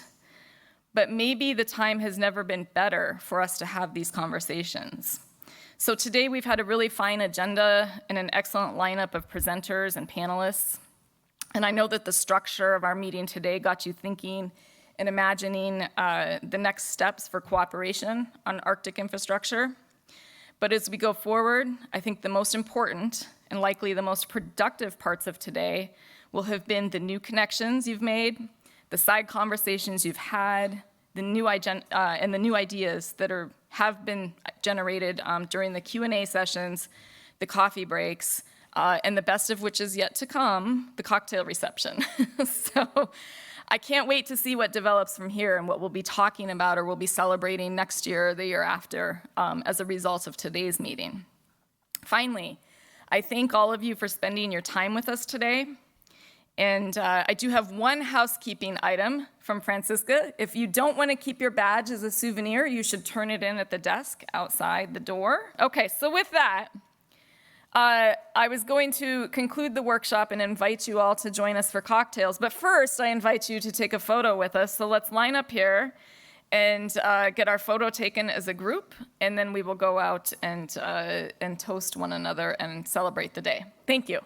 but maybe the time has never been better for us to have these conversations. So today we've had a really fine agenda and an excellent lineup of presenters and panelists. And I know that the structure of our meeting today got you thinking and imagining the next steps for cooperation on Arctic infrastructure. But as we go forward, I think the most important and likely the most productive parts of today will have been the new connections you've made, the side conversations you've had, the new and the new ideas that have been generated during the Q&A sessions, the coffee breaks, and the best of which is yet to come, the cocktail reception. So I can't wait to see what develops from here and what we'll be talking about or we'll be celebrating next year or the year after as a result of today's meeting. Finally, I thank all of you for spending your time with us today. And I do have one housekeeping item from Francisca. If you don't want to keep your badge as a souvenir, you should turn it in at the desk outside the door. Okay, so with that, I was going to conclude the workshop and invite you all to join us for cocktails. But first, I invite you to take a photo with us. So let's line up here and get our photo taken as a group. And then we will go out and toast one another and celebrate the day. Thank you.